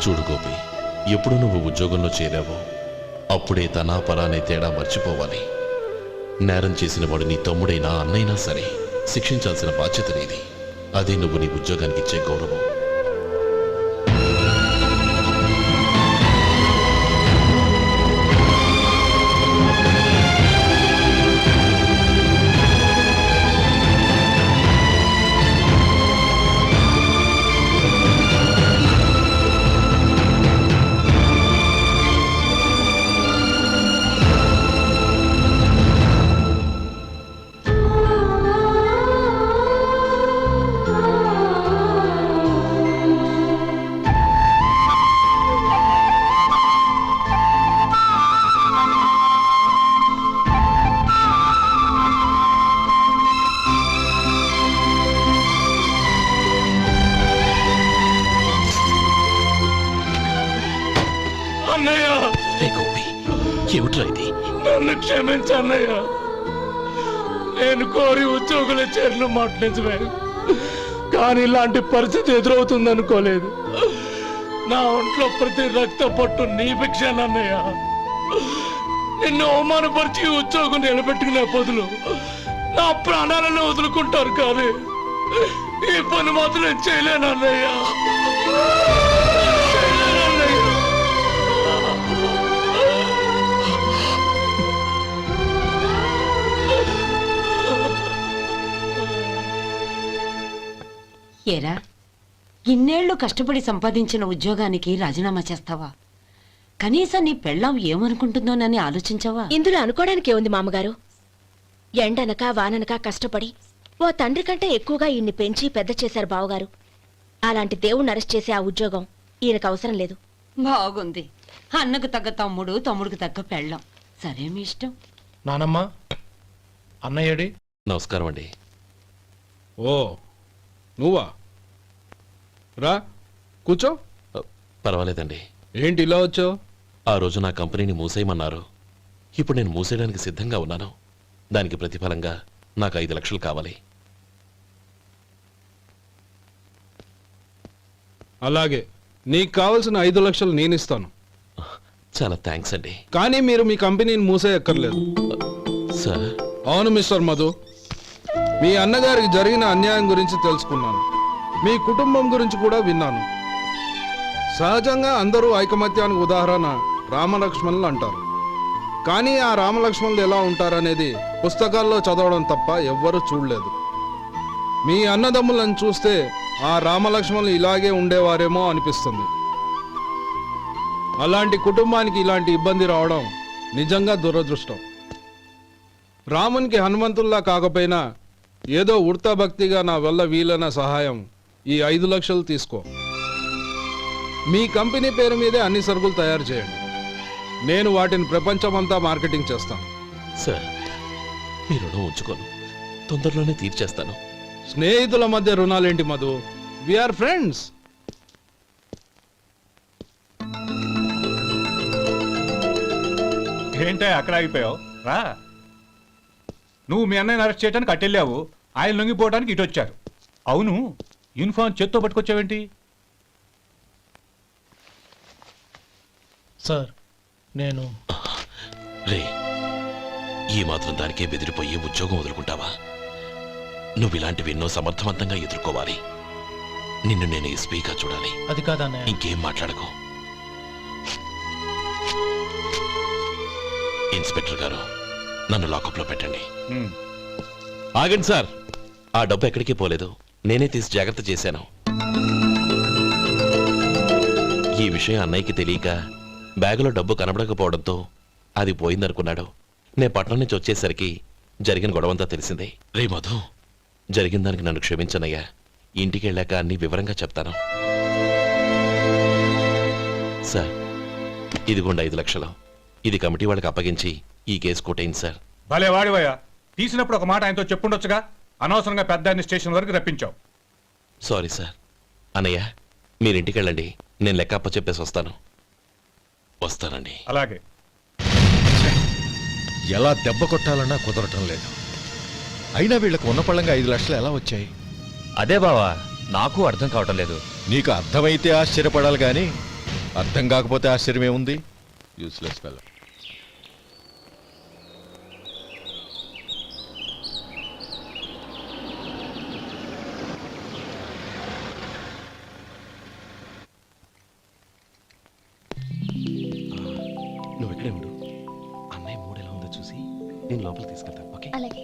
చూడు గోపి, ఎప్పుడు నువ్వు ఉద్యోగంలో చేరావో అప్పుడే తనా పరా అనే తేడా మర్చిపోవాలి. నేరం చేసిన వాడు నీ తమ్ముడైనా అన్నైనా సరే శిక్షించాల్సిన బాధ్యత నీది. అదే నువ్వు నీ ఉద్యోగానికి ఇచ్చే గౌరవం. ఏమిట్రా ఇది? నన్ను క్షమించన్నయ్య. నేను కోరి ఉద్యోగుల చేరిన మాట నిజమే, కానీ ఇలాంటి పరిస్థితి ఎదురవుతుంది అనుకోలేదు. నా ఒంట్లో ప్రతి రక్త పట్టు నీ భిక్షానన్నయ్య. నిన్ను అవమానపరిచి ఉద్యోగం నిలబెట్టుకునే బదులు నా ప్రాణాలను వదులుకుంటారు, కానీ ఈ పని మాత్రం నేను చేయలేనన్నయ్య. ఏరా, ఇన్నేళ్లు కష్టపడి సంపాదించిన ఉద్యోగానికి రాజీనామా చేస్తావా? కనీసం నీ పెళ్ళాం ఏమనుకుంటుందోనని ఆలోచించావా? ఇందులో అనుకోవడానికి ఏముంది మామగారు? ఎండనక వాననక కష్టపడి ఓ తండ్రి కంటే ఎక్కువగా ఈయన్ని పెంచి పెద్ద చేశారు బావగారు. అలాంటి దేవుణ్ణి అరెస్ట్ చేసే ఆ ఉద్యోగం ఈయనకు అవసరం లేదు. బాగుంది. అన్నకు తగ్గ తమ్ముడు, తమ్ముడికి తగ్గ పెళ్ళాం. సరే, మీ ఇష్టం. నానమ్మ, అన్నయ్యడి. నమస్కారం అండి. ఓ నువ్వా? రా కూర్చో. పర్వాలేదండి. ఏంటి ఇలా వచ్చావు? ఆ రోజు నా కంపెనీని మూసేయమన్నారు. ఇప్పుడు నేను మూసేయడానికి సిద్ధంగా ఉన్నాను. దానికి ప్రతిఫలంగా నాకు 5 లక్షలు కావాలి. అలాగే, నీకు కావాల్సిన 5 లక్షలు నేను ఇస్తాను. చాలా థ్యాంక్స్ అండి. కానీ మీరు మీ కంపెనీని మూసేయక్కర్లేదు. సార్? అవును మిస్టర్ మధు, మీ అన్నగారికి జరిగిన అన్యాయం గురించి తెలుసుకున్నాను. మీ కుటుంబం గురించి కూడా విన్నాను. సహజంగా అందరూ ఐకమత్యానికి ఉదాహరణ రామలక్ష్మణులు అంటారు. కానీ ఆ రామలక్ష్మణులు ఎలా ఉంటారనేది పుస్తకాల్లో చదవడం తప్ప ఎవ్వరూ చూడలేదు. మీ అన్నదమ్ములను చూస్తే ఆ రామలక్ష్మణులు ఇలాగే ఉండేవారేమో అనిపిస్తుంది. అలాంటి కుటుంబానికి ఇలాంటి ఇబ్బంది రావడం నిజంగా దురదృష్టం. రామునికి హనుమంతుల్లా కాకపోయినా ఏదో ఉడతా భక్తిగా నా వల్ల వీలైన సహాయం ఈ 5 లక్షలు తీసుకో. మీ కంపెనీ పేరు మీదే అన్ని సరుకులు తయారు చేయండి. నేను వాటిని ప్రపంచమంతా మార్కెటింగ్ చేస్తాను. సార్, మీ రుణం ఉంచుకోను, తొందరలోనే తీర్చేస్తాను. స్నేహితుల మధ్య రుణాలేంటి మధు? We are friends. ఏంటే అక్కడ ఆగిపోయావు? రా. నువ్వు మీ అన్నయ్యని అరెస్ట్ చేయడానికి అట్టెళ్ళావు, ఆయన లొంగిపోవడానికి ఇటు వచ్చారు. అవును, యూనిఫామ్ చేత్తో పట్టుకొచ్చావేంటి? సార్, నేను రే, ఈ మాత్రం దానికే బెదిరిపోయి ఉద్యోగం వదులుకుంటావా? నువ్వు ఇలాంటివి ఎన్నో సమర్థవంతంగా ఎదుర్కోవాలి. నిన్ను నేను ఎస్పీగా చూడాలి. అది కాదన్నయ్య. ఇంకేం మాట్లాడకు. ఇన్స్పెక్టర్ గారు, నన్ను లాకప్లో పెట్టండి. ఆగండి సార్, ఆ డబ్బు ఎక్కడికి పోలేదు, నేనే తీసి జాగ్రత్త చేశాను. ఈ విషయం అన్నయ్యకి తెలియక బ్యాగులో డబ్బు కనబడకపోవడంతో అది పోయిందనుకున్నాడు. నేను పట్నం నుంచి వచ్చేసరికి జరిగిన గొడవంతా తెలిసిందే. రే మధు, జరిగిన దానికి నన్ను క్షమించనయ్యా. ఇంటికి వెళ్ళాక అన్ని వివరంగా చెప్తాను. సార్, ఇదిగోండి 5 లక్షలు. ఇది కమిటీ వాళ్ళకి అప్పగించి ఈ కేసు కొట్టేయండి సార్. భలే వాడివయ్యా, తీసినప్పుడు ఒక మాట ఆయనతో చెప్పుండొచ్చుగా. అనవసరంగా పెద్ద స్టేషన్ వరకు రప్పించావు. Sorry sir. అన్నయ్య, మీరు ఇంటికి వెళ్ళండి, నేను లెక్క అప్ప చెప్పేసి వస్తానండి. అలాగే. ఎలా దెబ్బ కొట్టాలన్నా కుదరటం లేదు. అయినా వీళ్ళకు ఉన్న పళ్ళంగా 5 లక్షలు ఎలా వచ్చాయి? అదే బావా, నాకు అర్థం కావటం లేదు. నీకు అర్థమైతే ఆశ్చర్యపడాలి కానీ అర్థం కాకపోతే ఆశ్చర్యమే ఉంది. Useless fellow. నువ్వు ఇక్కడే ఉండు. అన్నయ్య మూడు ఎలా ఉందో చూసి నేను లోపలికి తీసుకెళ్తాను. ఓకే? అలాగే.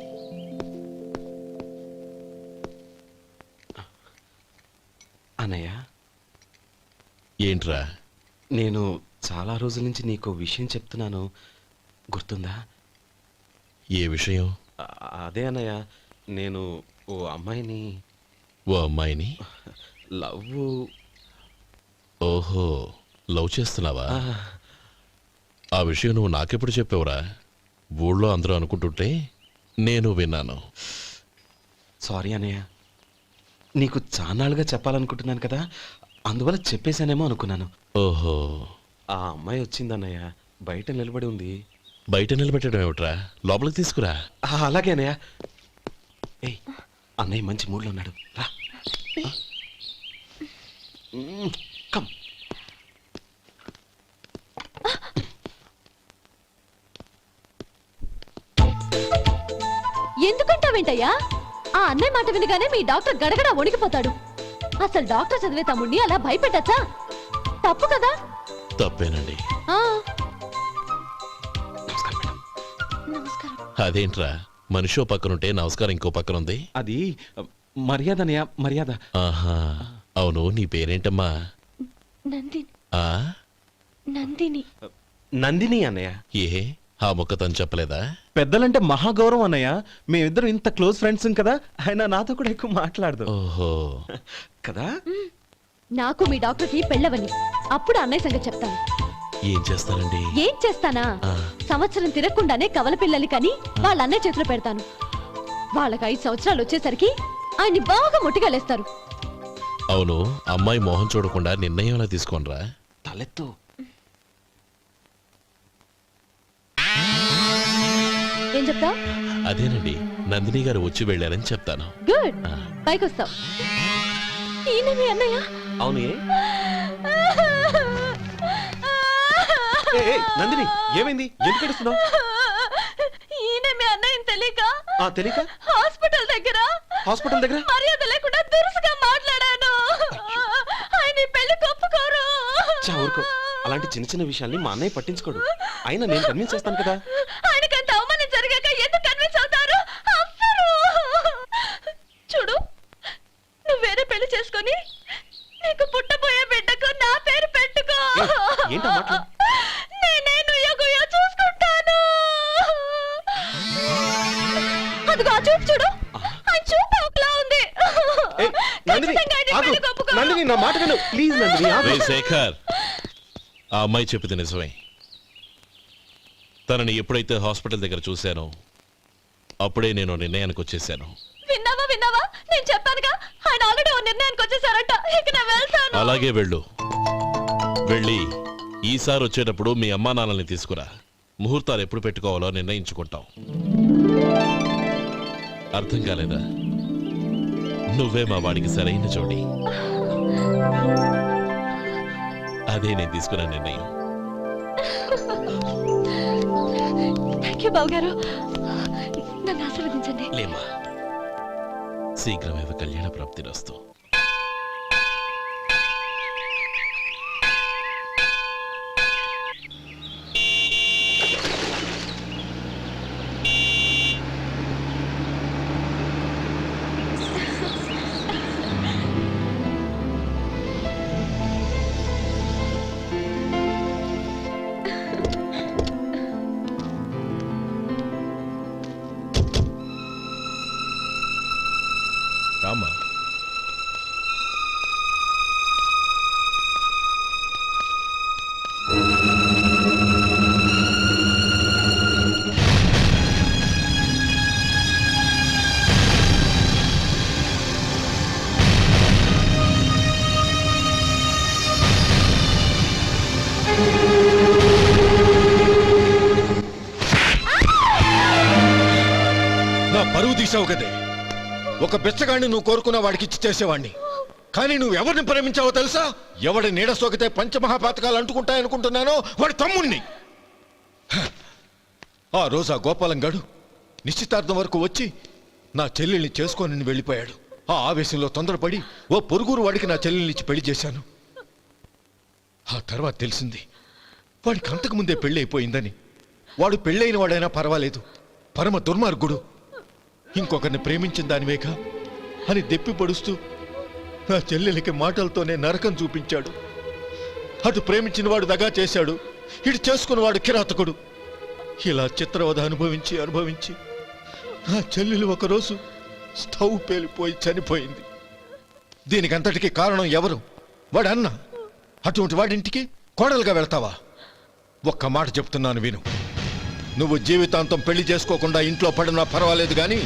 అన్నయ్య, ఏంట్రా? నేను చాలా రోజుల నుంచి నీకు విషయం చెప్తున్నాను, గుర్తుందా? ఏ విషయం? అదే అన్నయ్య, నేను ఓ అమ్మాయిని లవ్. ఓహో, లవ్ చేస్తున్నావా? ఆ విషయం నువ్వు నాకెప్పుడు చెప్పావురా? ఊళ్ళో అందరూ అనుకుంటుంటే నేను విన్నాను. సారీ అన్నయ్య, నీకు చాన్నాళ్ళుగా చెప్పాలనుకుంటున్నాను కదా, అందువల్ల చెప్పేశానేమో అనుకున్నాను. ఓహో, ఆ అమ్మాయి వచ్చిందన్నయ్య, బయట నిలబడి ఉంది. బయట నిలబెట్టడం ఏమిట్రా? లోపలికి తీసుకురా. అలాగే అన్నయ్య. ఏయ్, అన్నయ్య మంచి మూడ్లో ఉన్నాడు, రా. కమ్. ఎందుకంటావేంటయ్యా? ఆ అన్నయ్య మాట వినగానే మీ డాక్టర్ గడగడ వణికిపోతాడు. అసలు డాక్టర్ చదివే తమ్ముడిని అలా భయపెట్టచ్చా? తప్పు కదా? తప్పేనండి. నమస్కారం. అదేంట్రా, మనిషో పక్కనుంటే నమస్కారం ఇంకో పక్కన ఉంది? అది మర్యాద అన్నయ్య, మర్యాద. ఆహా, అవును, నీ పేరేంటమ్మా? నందిని. ఆ, నందిని. నందిని అన్నయ్య. ఏ, ఆ మొక్క తను చెప్పలేదా? పెద్దలంటే మహాగౌరవం అన్నయ్య. మేమిద్దరం ఇంత క్లోజ్ ఫ్రెండ్స్ కదా, ఆయన నాతో కూడా ఎక్కువ మాట్లాడదు. ఓహో కదా. నాకు మీ డాక్టర్కి పెళ్ళవని, అప్పుడు అన్నయ్య సంగతి చెప్తాను. ఏం చేస్తారండి? ఏం చేస్తానా? సంవత్సరం తిరగకుండానే కవల పిల్లల్ని కని వాళ్ళ అన్నయ్య చేతిలో పెడతాను. వాళ్ళకి 5 సంవత్సరాలు వచ్చేసరికి ఆయన్ని బాగా ముట్టిగలేస్తారు. అవును, అమ్మాయి మోహం చూడకుండా నిర్ణయం ఎలా తీసుకోనరా? తలెత్తు. ఏం చెప్తా? అదేనండి, నందిని గారు వచ్చి వెళ్ళారని చెప్తాను. గుడ్, పైకొస్తావు. ఈయన మీ అన్నయ్య? అవును. నందిని, ఏమైంది? ఎందుకు ఏడుస్తున్నావు? ఈయన మీ అన్నయ్యని తెలియక తెలియక హాస్పిటల్ దగ్గర మర్యాద లేకుండా దురుసుగా మాట్లాడాను. ఆయన పెళ్లి ఒప్పుకోరు. ఊరుకో, అలాంటి చిన్న చిన్న విషయాల్ని మా అన్నయ్య పట్టించుకోడు. అయినా నేను కన్విన్స్ చేస్తాను కదా. ఆయనకంత అవమానం జరిగాక ఎందుకు కన్విన్స్ అవుతారు? చూడు, నువ్వు వేరే పెళ్లి చేసుకొని నీకు పుట్టబోయే బిడ్డకు నా పేరు పెట్టుకో. ఏంటో మాట్లాడు. నేనే నుయ్యగుయ్య చూసుకుంటాను. అదిగో ఆ చూపు చూడు, ఆ చూపు ఒకలా ఉంది. నందిని, నా మాట విను ప్లీజ్. నందిని, శేఖర్, ఆ అమ్మాయి చెప్పింది నిజమే. తనని ఎప్పుడైతే హాస్పిటల్ దగ్గర చూశానో అప్పుడే నేను నిర్ణయానికి వచ్చేసాను. విన్నావా? నేను చెప్పానుగా, ఆయన ఆల్రెడీ ఓ నిర్ణయానికి వచ్చేసారట. ఇక నేను వెళ్తాను. అలాగే వెళ్ళి ఈసారి వచ్చేటప్పుడు మీ అమ్మా నాన్నల్ని తీసుకురా. ముహూర్తాలు ఎప్పుడు పెట్టుకోవాలో నిర్ణయించుకుంటాం. అర్థం కాలేదా? నువ్వే మా వాడికి సరైన జోడి. అదే నేను తీసుకున్న నిర్ణయం. థ్యాంక్ యూ బావగారు, నన్ను ఆశీర్వదించండి. లేమా, శీఘ్రమేవ కళ్యాణ ప్రాప్తిరస్తు. రామ్మా. నా పరువు తీసావు కదే. ఒక బిచ్చగాడిని నువ్వు కోరుకున్న వాడికి ఇచ్చి చేసేవాడిని. కానీ నువ్వు ఎవరిని ప్రేమించావో తెలుసా? ఎవడి నీడ సోకితే పంచమహాపాతకాలు అంటుకుంటాయనుకుంటున్నానో వాడి తమ్ముణ్ణి. ఆ రోజు ఆ గోపాలం గడు నిశ్చితార్థం వరకు వచ్చి నా చెల్లెల్ని చేసుకొని వెళ్ళిపోయాడు. ఆ ఆవేశంలో తొందరపడి ఓ పొరుగురు వాడికి నా చెల్లెల్ని ఇచ్చి పెళ్లి చేశాను. ఆ తర్వాత తెలిసింది వాడికి అంతకుముందే పెళ్లి అయిపోయిందని. వాడు పెళ్ళైన వాడైనా పర్వాలేదు, పరమ దుర్మార్గుడు. ఇంకొకరిని ప్రేమించిన దానివేగా అని దెప్పి పడుస్తూ నా చెల్లెలికి మాటలతోనే నరకం చూపించాడు. అటు ప్రేమించిన వాడు దగా చేశాడు, ఇటు చేసుకున్నవాడు కిరాతకుడు. ఇలా చిత్రవధ అనుభవించి అనుభవించి నా చెల్లెలు ఒకరోజు స్టవ్ పేలిపోయి చనిపోయింది. దీనికంతటికీ కారణం ఎవరు? వాడు అన్న. అటువంటి వాడింటికి కోడలుగా వెళ్తావా? ఒక్క మాట చెప్తున్నాను విను. నువ్వు జీవితాంతం పెళ్లి చేసుకోకుండా ఇంట్లో పడినా పర్వాలేదు, కానీ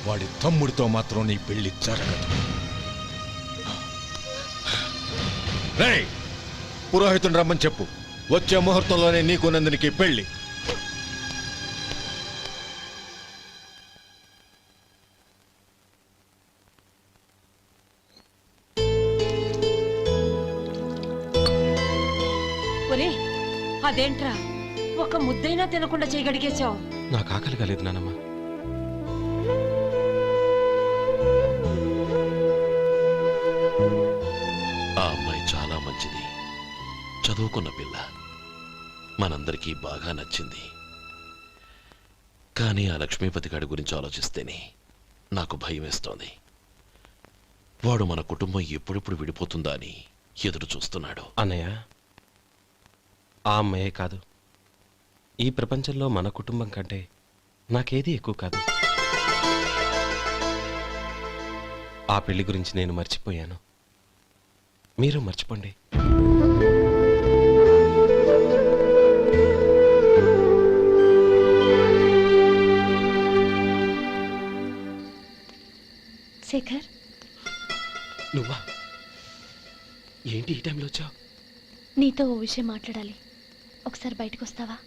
వాడి తమ్ముడితో మాత్రం నీ పెళ్లి జరగదు. రేయ్, పురోహితుని రమ్మని చెప్పు. వచ్చే ముహూర్తంలోనే నీకు నందినికి పెళ్లి. ఒరే, అదేంట్రా ఒక ముద్దైనా తినకుండా చేయగడిగేశావు? నాకు ఆకలి కాలేదు నానమ్మ. ఆ అమ్మాయి చాలా మంచిది, చదువుకున్న పిల్ల, మనందరికీ బాగా నచ్చింది. కానీ ఆ లక్ష్మీపతి గారి గురించి ఆలోచిస్తేనే నాకు భయం వేస్తోంది. వాడు మన కుటుంబం ఎప్పుడెప్పుడు విడిపోతుందా అని ఎదురు చూస్తున్నాడు. అన్నయ్య, ఆ అమ్మాయే కాదు, ఈ ప్రపంచంలో మన కుటుంబం కంటే నాకేది ఎక్కువ కాదు. ఆ పెళ్లి గురించి నేను మర్చిపోయాను, మీరు మర్చిపోండి. శేఖర్, నువ్వా? ఏంటి ఈ టైంలో వచ్చావు? నీతో ఓ విషయం మాట్లాడాలి. ఒకసారి బయటకు వస్తావా?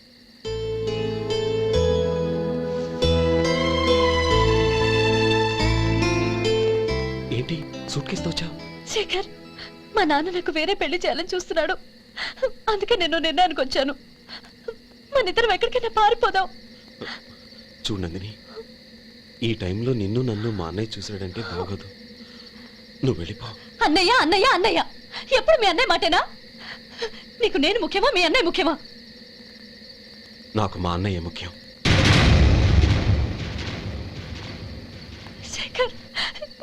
ఏంటి సూట్ కేసుతో వచ్చావు? శేఖర్, మా నాన్న నాకు వేరే పెళ్లి చేయాలని చూస్తున్నాడు. అందుకే నేను నిర్ణయానికి వచ్చాను. మన ఇద్దరం ఎక్కడికైనా పారిపోదాం. చూడు నందిని, ఈ టైంలో నిన్ను నన్ను మా అన్నయ్య చూసాడంటే బాగోదు. నువ్వు వెళ్ళిపో. అన్నయ్య అన్నయ్య అన్నయ్య, ఎప్పుడు మీ అన్నయ్య మాటేనా? నీకు నేను ముఖ్యమా, మీ అన్నయ్య ముఖ్యమా? నాకు మా అన్నయ్య ముఖ్యం. శేఖర్,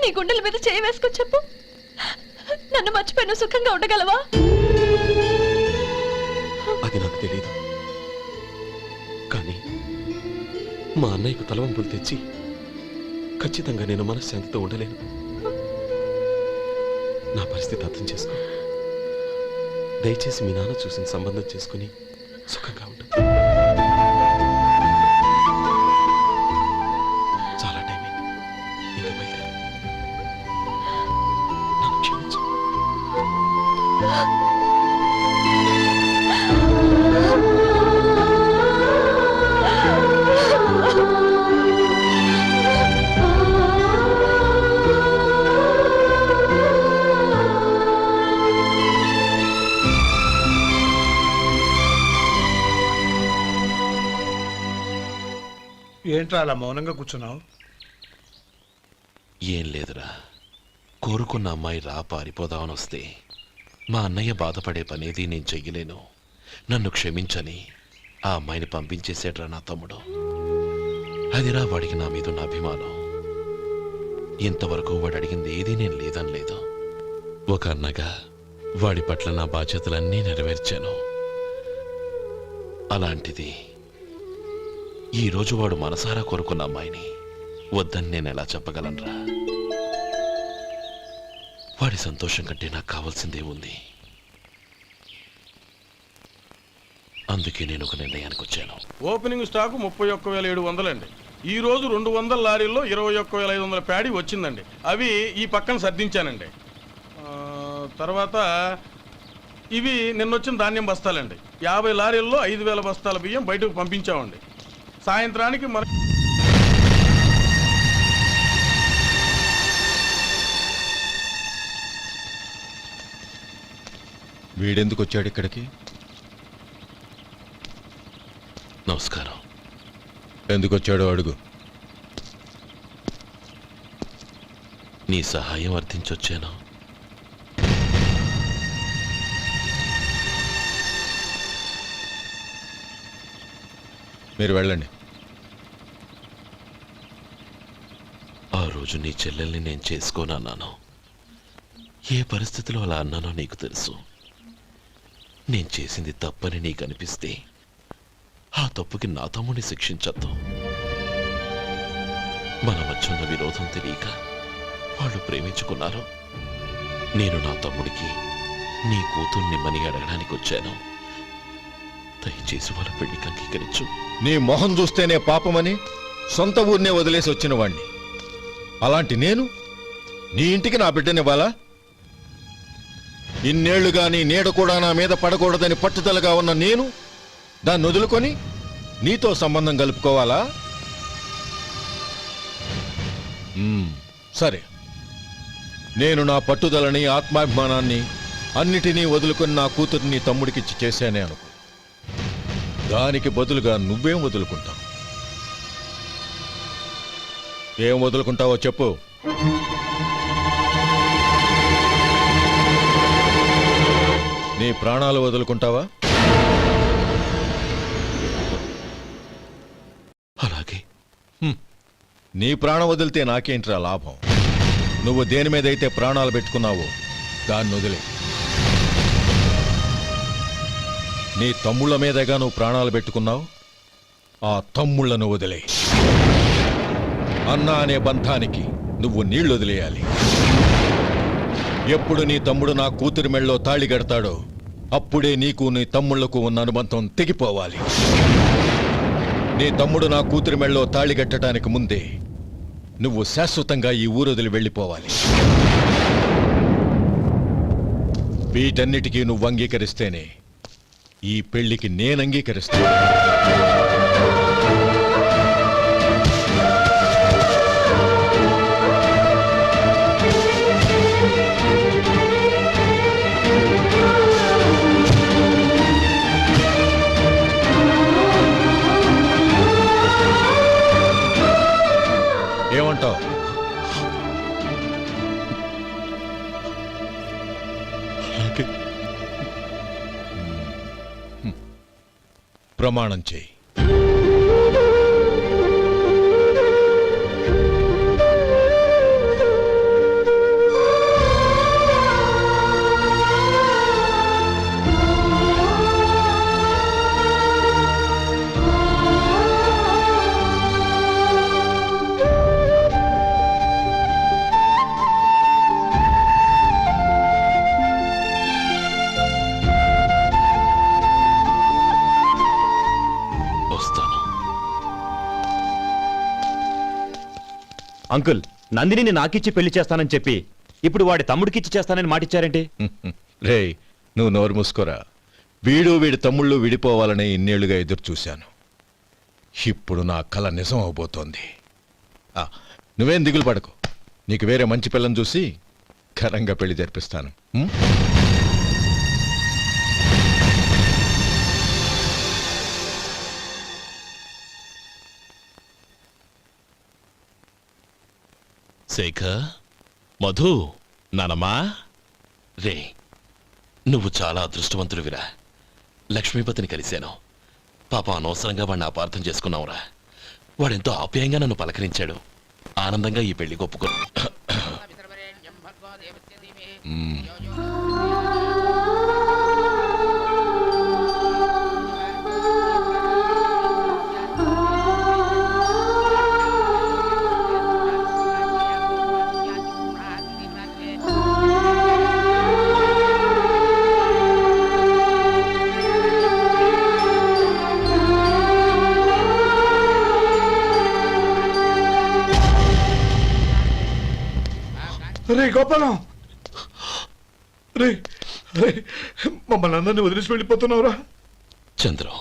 నీ గుండెల మీద చేయి వేసుకొని చెప్పు, నన్ను మర్చిపోయిన సుఖంగా ఉండగలవా? అది నాకు తెలియదు, కానీ మా అన్నయ్యకు తలవంపులు తెచ్చి ఖచ్చితంగా నేను మనశ్శాంతితో ఉండలేను. నా పరిస్థితి అర్థం చేసుకో. దయచేసి మీ నాన్న చూసిన సంబంధం చేసుకుని సుఖంగా ఉండు. చాలా టైం అయింది, ఇంకా బయలుదేరు. నన్ను క్షమించు. ఏంట్రా అలా మౌనంగా కూర్చున్నావు? ఏం లేదురా, కోరుకున్న అమ్మాయి రా పారిపోదామని వస్తే మా అన్నయ్య బాధపడే పనేది నేను చెయ్యలేను, నన్ను క్షమించని ఆ అమ్మాయిని పంపించేసాడ్రా నా తమ్ముడు. అదిరా వాడికి నా మీద ఉన్న అభిమానం. ఇంతవరకు వాడు అడిగింది ఏదీ నేను లేదని లేదు. ఒక అన్నగా వాడి పట్ల నా బాధ్యతలన్నీ నెరవేర్చాను. అలాంటిది ఈరోజు వాడు మనసారా కోరుకున్న అమ్మాయిని వద్దని నేను ఎలా చెప్పగలనురా? వాడి సంతోషం కంటే నాకు కావాల్సిందే ఉంది. అందుకే నేను ఒక నిర్ణయానికి వచ్చాను. ఓపెనింగ్ స్టాకు 31,700 అండి. ఈ రోజు 200 లారీల్లో 21,500 ప్యాడీ వచ్చిందండి. అవి ఈ పక్కన సర్దించానండి. తర్వాత ఇవి నిన్నొచ్చిన ధాన్యం బస్తాలండి. 50 లారీల్లో 5,000 బస్తాల బియ్యం బయటకు పంపించామండి. సాయంత్రానికి మన వీడెందుకు వచ్చాడు ఇక్కడికి? నమస్కారం. ఎందుకు వచ్చాడో అడుగు. నీ సహాయం అర్థించొచ్చాను. మీరు వెళ్ళండి. ఆ రోజు నీ చెల్లెల్ని నేను చేసుకోనన్నాను. ఏ పరిస్థితిలో అలా అన్నానో నీకు తెలుసు. నేను చేసింది తప్పని నీకు అనిపిస్తే ఆ తప్పుకి నా తమ్ముడిని శిక్షించద్దు. మన మధ్య ఉన్న విరోధం తెలియక వాళ్ళు ప్రేమించుకున్నారు. నేను నా తమ్ముడికి నీ కూతుర్ని మని అడగడానికి వచ్చాను. దయచేసి వాళ్ళ పెళ్లికి అంగీకరించు. నీ మొహం చూస్తేనే పాపమని సొంత ఊరినే వదిలేసి వచ్చిన వాణ్ణి. అలాంటి నేను నీ ఇంటికి నా బిడ్డనివ్వాలా? ఇన్నేళ్లుగా నీ నీడ కూడా నా మీద పడకూడదని పట్టుదలగా ఉన్న నేను దాన్ని వదులుకొని నీతో సంబంధం కలుపుకోవాలా? సరే, నేను నా పట్టుదలని ఆత్మాభిమానాన్ని అన్నిటినీ వదులుకొని నా కూతుర్ని తమ్ముడికిచ్చి చేశానే అనుకో. దానికి బదులుగా నువ్వేం వదులుకుంటావు? ఏం వదులుకుంటావో చెప్పు. నీ ప్రాణాలు వదులుకుంటావా? అలాగే. నీ ప్రాణం వదిలితే నాకేంట్రా లాభం? నువ్వు దేని మీదైతే ప్రాణాలు పెట్టుకున్నావో దాన్ని వదిలే. నీ తమ్ముళ్ళ మీదగా నువ్వు ప్రాణాలు పెట్టుకున్నావు. ఆ తమ్ముళ్లను వదిలే. అన్న అనే బంధానికి నువ్వు నీళ్లు వదిలేయాలి. ఎప్పుడు నీ తమ్ముడు నా కూతురి మెళ్ళలో తాళి కడతాడో అప్పుడే నీకు నీ తమ్ముళ్లకు ఉన్న అనుబంధం తెగిపోవాలి. నీ తమ్ముడు నా కూతురి మెళ్ళలో తాళి కట్టడానికి ముందే నువ్వు శాశ్వతంగా ఈ ఊరొదిలి వెళ్ళిపోవాలి. వీటన్నిటికీ నువ్వు అంగీకరిస్తేనే ఈ పెళ్లికి నేను అంగీకరిస్తాను. ఏమంటావు? ప్రమాణం చేయి. అంకుల్, నందిని నాకిచ్చి పెళ్లి చేస్తానని చెప్పి ఇప్పుడు వాడి తమ్ముడికిచ్చి చేస్తానని మాటిచ్చారేంటి? రే, నువ్వు నోరు మూసుకోరా. వీడి తమ్ముళ్ళు విడిపోవాలని ఇన్నేళ్లుగా ఎదురు చూశాను. ఇప్పుడు నా కల నిజం అవబోతోంది. నువ్వేం దిగులు పడకు. నీకు వేరే మంచి పిల్లని చూసి ఘనంగా పెళ్లి జరిపిస్తాను. శేఖర్, మధు, నానమ్మా, రే, నువ్వు చాలా అదృష్టవంతుడివిరా. లక్ష్మీపతిని కలిశాను. పాప అనవసరంగా వాడిని అపార్థం చేసుకున్నావురా. వాడెంతో ఆప్యాయంగా నన్ను పలకరించాడు. ఆనందంగా ఈ పెళ్లి ఒప్పుకో. రే గోపాలం, రే రే, మమ్మల్ని అందరినీ వదిలేసి వెళ్ళిపోతున్నావురా? చంద్రం,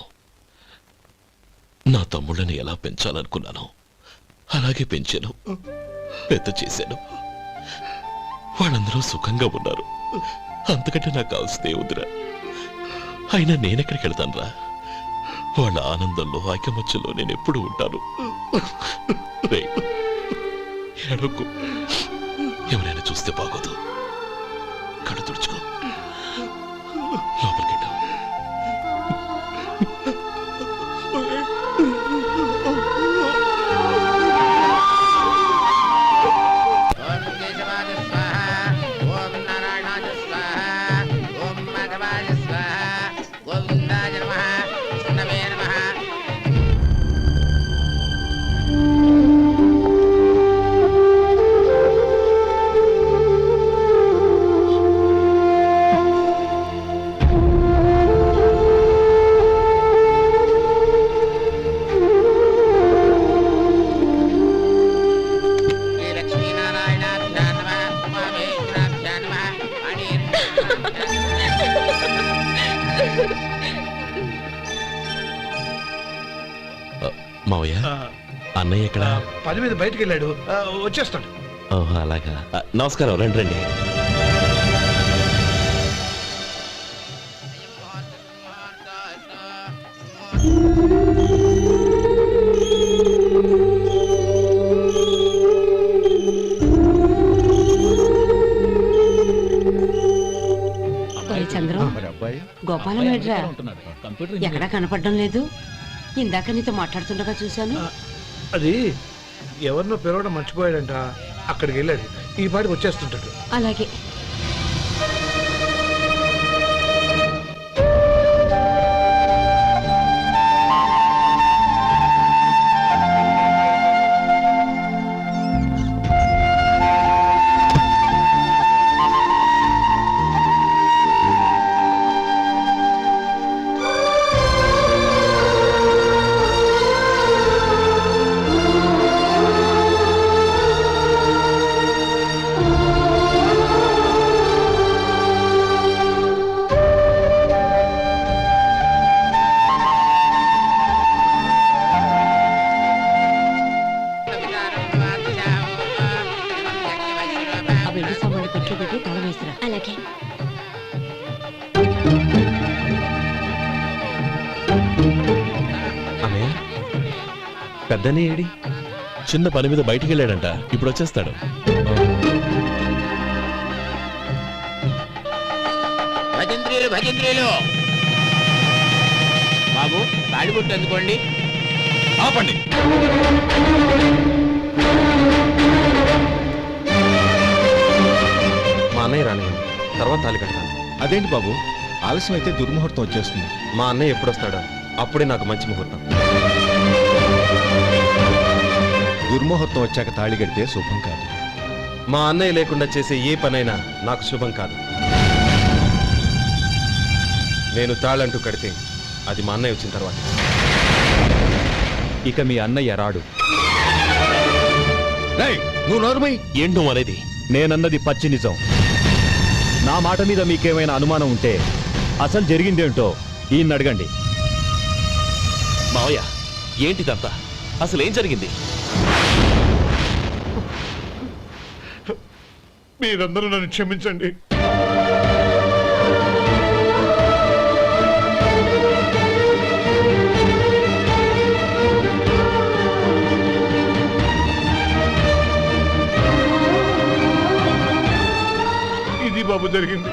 నా తమ్ముళ్ళని ఎలా పెంచాలనుకున్నానో అలాగే పెంచాను, పెద్ద చేశాను. వాళ్ళందరూ సుఖంగా ఉన్నారు, అంతకంటే నాకు కావాల్సిందే వద్దురా. అయినా నేనెక్కడికి వెళ్తానురా? వాళ్ళ ఆనందంలో ఐకమత్యంలో నేను ఎప్పుడు ఉంటాను. రేయ్, ఏడవకు. ఎవరైనా చూస్తే బాగోదు. కళ్ళు తుడుచుకో, లోపలికి వెళ్ళు. మావయ్య, అన్నయ్య ఎక్కడ? పని మీద బయటికి వెళ్ళాడు, వచ్చేస్తాడు. ఓహో అలాగా. నమస్కారం, రండి రండి. చంద్రం, గోపాలం ఏడ్రా? ఎక్కడా కనపడడం లేదు. ఇందాక నీతో మాట్లాడుతుండగా చూశాను. అది ఎవరినో పిలవడం మర్చిపోయాడంట, అక్కడికి వెళ్ళాడు. ఈ పాటికి వచ్చేస్తుంటాడు. అలాగే. పెద్దనే ఏడి? చిన్న పని మీద బయటికి వెళ్ళాడంట, ఇప్పుడు వచ్చేస్తాడు. భజంత్రీలు భజంత్రీలు బాబు, తాడిబొట్టు అందుకోండి. ఆపండి. మా అన్నయ్య రానివ్వండి, తర్వాత తాళి కడతాను. అదేంటి బాబు, ఆలస్యం అయితే దుర్ముహూర్తం వచ్చేస్తుంది. మా అన్నయ్య ఎప్పుడు వస్తాడో అప్పుడే నాకు మంచి ముహూర్తం. దుర్ముహూర్తం వచ్చాక తాళి కడితే శుభం కాదు. మా అన్నయ్య లేకుండా చేసే ఏ పనైనా నాకు శుభం కాదు. నేను తాళంటూ కడితే అది మా అన్నయ్య వచ్చిన తర్వాత. ఇక మీ అన్నయ్య రాడు. నువ్వు నోరుమై. ఏంటో అనేది? నేనన్నది పచ్చి నిజం. నా మాట మీద మీకేమైనా అనుమానం ఉంటే అసలు జరిగిందేంటో ఈయన్ని అడగండి. మావయ్య, ఏంటిదంతా? అసలు ఏం జరిగింది? మీరందరూ నన్ను క్షమించండి. ఇది బాబు జరిగింది.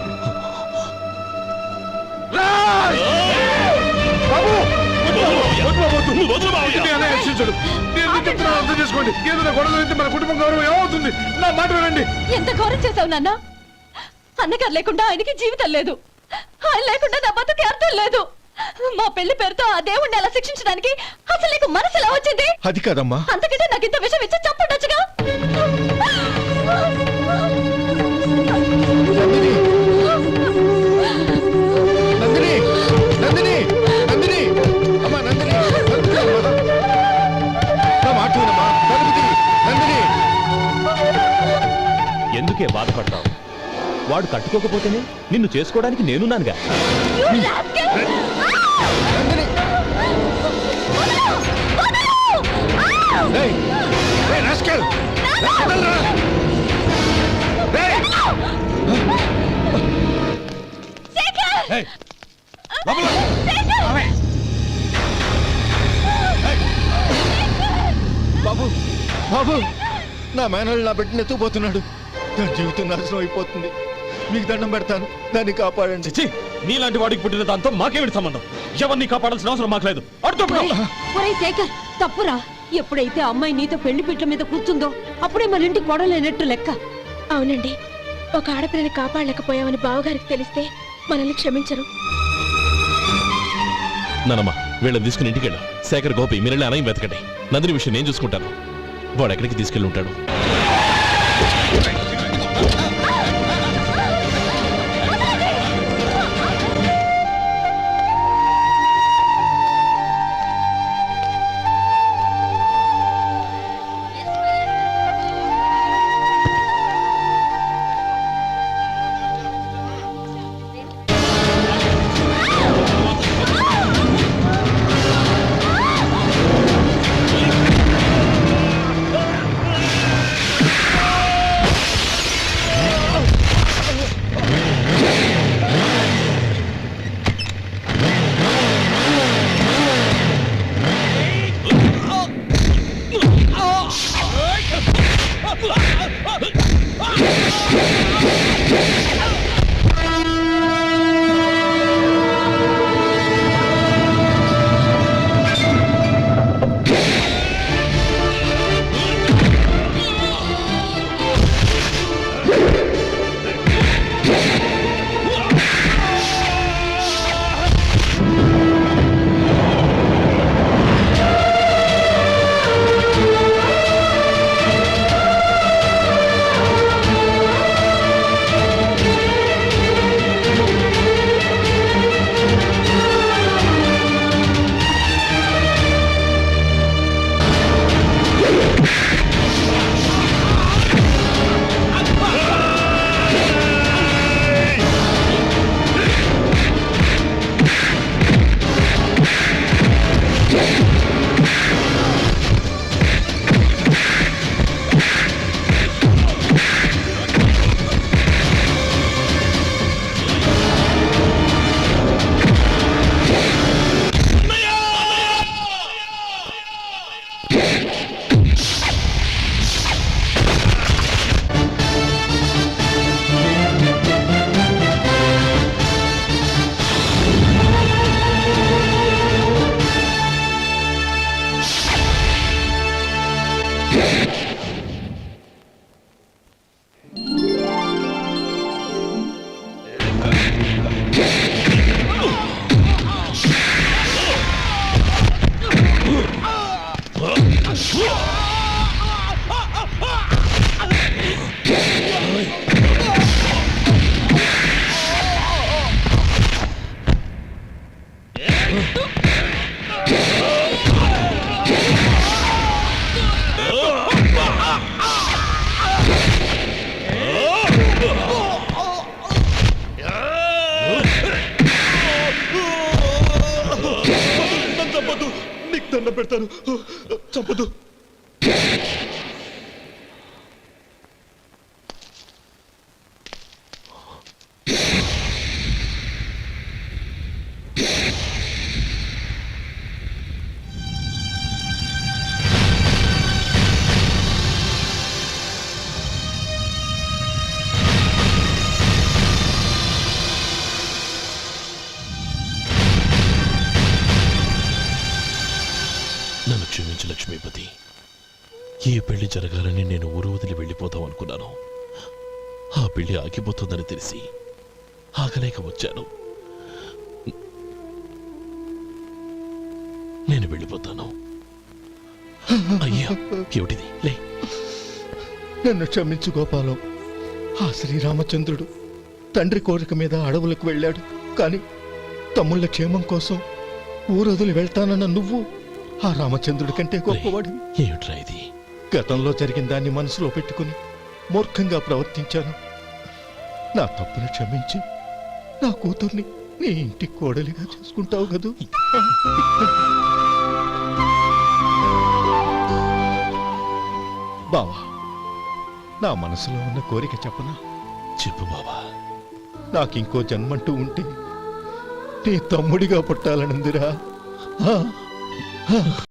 అర్థం చేసుకోండి. ఏదైనా గొడవ అయితే మన కుటుంబం గౌరవం ఏమవుతుంది? నా మాట వినండి. ఎంత ఘోరం చేశావు నాన్న? అన్నగారు లేకుండా ఆయనకి జీవితం లేదు, ఆయన లేకుండా నా బతుకి అర్థం లేదు. మా పెళ్లి పేరుతో ఆ దేవుణ్ణి అలా శిక్షించడానికి అసలు నీకు మనసు ఎలా వచ్చింది? అది కాదమ్మా. అంతకంటే నాకు ఇంత విషయం ఇచ్చి చంపుండొచ్చుగా. నందిని, నందిని, నందిని, అమ్మా నందిని, నా మాట వినమ్మా. నందిని, ఎందుకే బాధపడతావు? వాడు కట్టుకోకపోతేనే నిన్ను చేసుకోవడానికి నేనున్నానుగా. బాబు బాబు, నా మేనల్ని నా బిడ్డని ఎత్తుకుపోతున్నాడు. దాని జీవితం నాశనం అయిపోతుంది. మీకు దండం పెడతాను, దాన్ని కాపాడండి. నీలాంటి వాడికి పుట్టిన దాంతో మాకేమిటి సంబంధం? ఎవరిని కాపాడాల్సిన అవసరం మాకు లేదు. ఒరేయ్ శేఖర్, తప్పురా. ఎప్పుడైతే అమ్మాయి నీతో పెళ్లి పీటల మీద కూర్చుందో అప్పుడే మన ఇంటి కొడలేనట్టు లెక్క. అవునండి, ఒక ఆడపిల్లని కాపాడలేకపోయామని బావగారికి తెలిస్తే మనల్ని క్షమించరు. నానమ్మా, వీళ్ళని తీసుకుని ఇంటికి వెళ్ళాం. శేఖర్, గోపి, మీరెళ్ళి అన్నయ్య వెతకండి. నందిని విషయం నేను చూసుకుంటాను. వాడు ఎక్కడికి తీసుకెళ్ళి ఉంటాడు? నీకు దండం పెడతాను, చంపదు. నన్ను క్షమించు లక్ష్మీపతి. ఈ పెళ్లి జరగాలని నేను ఊరు వదిలి వెళ్ళిపోతాం అనుకున్నాను. ఆ పెళ్లి ఆగిపోతుందని తెలిసి ఆగలేక వచ్చాను. నేను వెళ్ళిపోతాను. అయ్యా, ఏమిటిది? లే. నన్ను క్షమించు గోపాలం. ఆ శ్రీరామచంద్రుడు తండ్రి కోరిక మీద అడవులకు వెళ్ళాడు. కానీ తమ్ముళ్ళ క్షేమం కోసం ఊరొదిలి వెళ్తానన్న నువ్వు ఆ రామచంద్రుడి కంటే గొప్పవాడివి. ఏమిట్రా ఇది? గతంలో జరిగిన దాన్ని మనసులో పెట్టుకుని మూర్ఖంగా ప్రవర్తించాను. నా తప్పును క్షమించి నా కూతుర్ని నీ ఇంటి కోడలిగా చేసుకుంటావు కదూ. బావా, నా మనసులో ఉన్న కోరిక చెప్పనా? చెప్పు బావా. నాకింకో జన్మంటూ ఉంటే నీ తమ్ముడిగా పుట్టాలనుందిరా.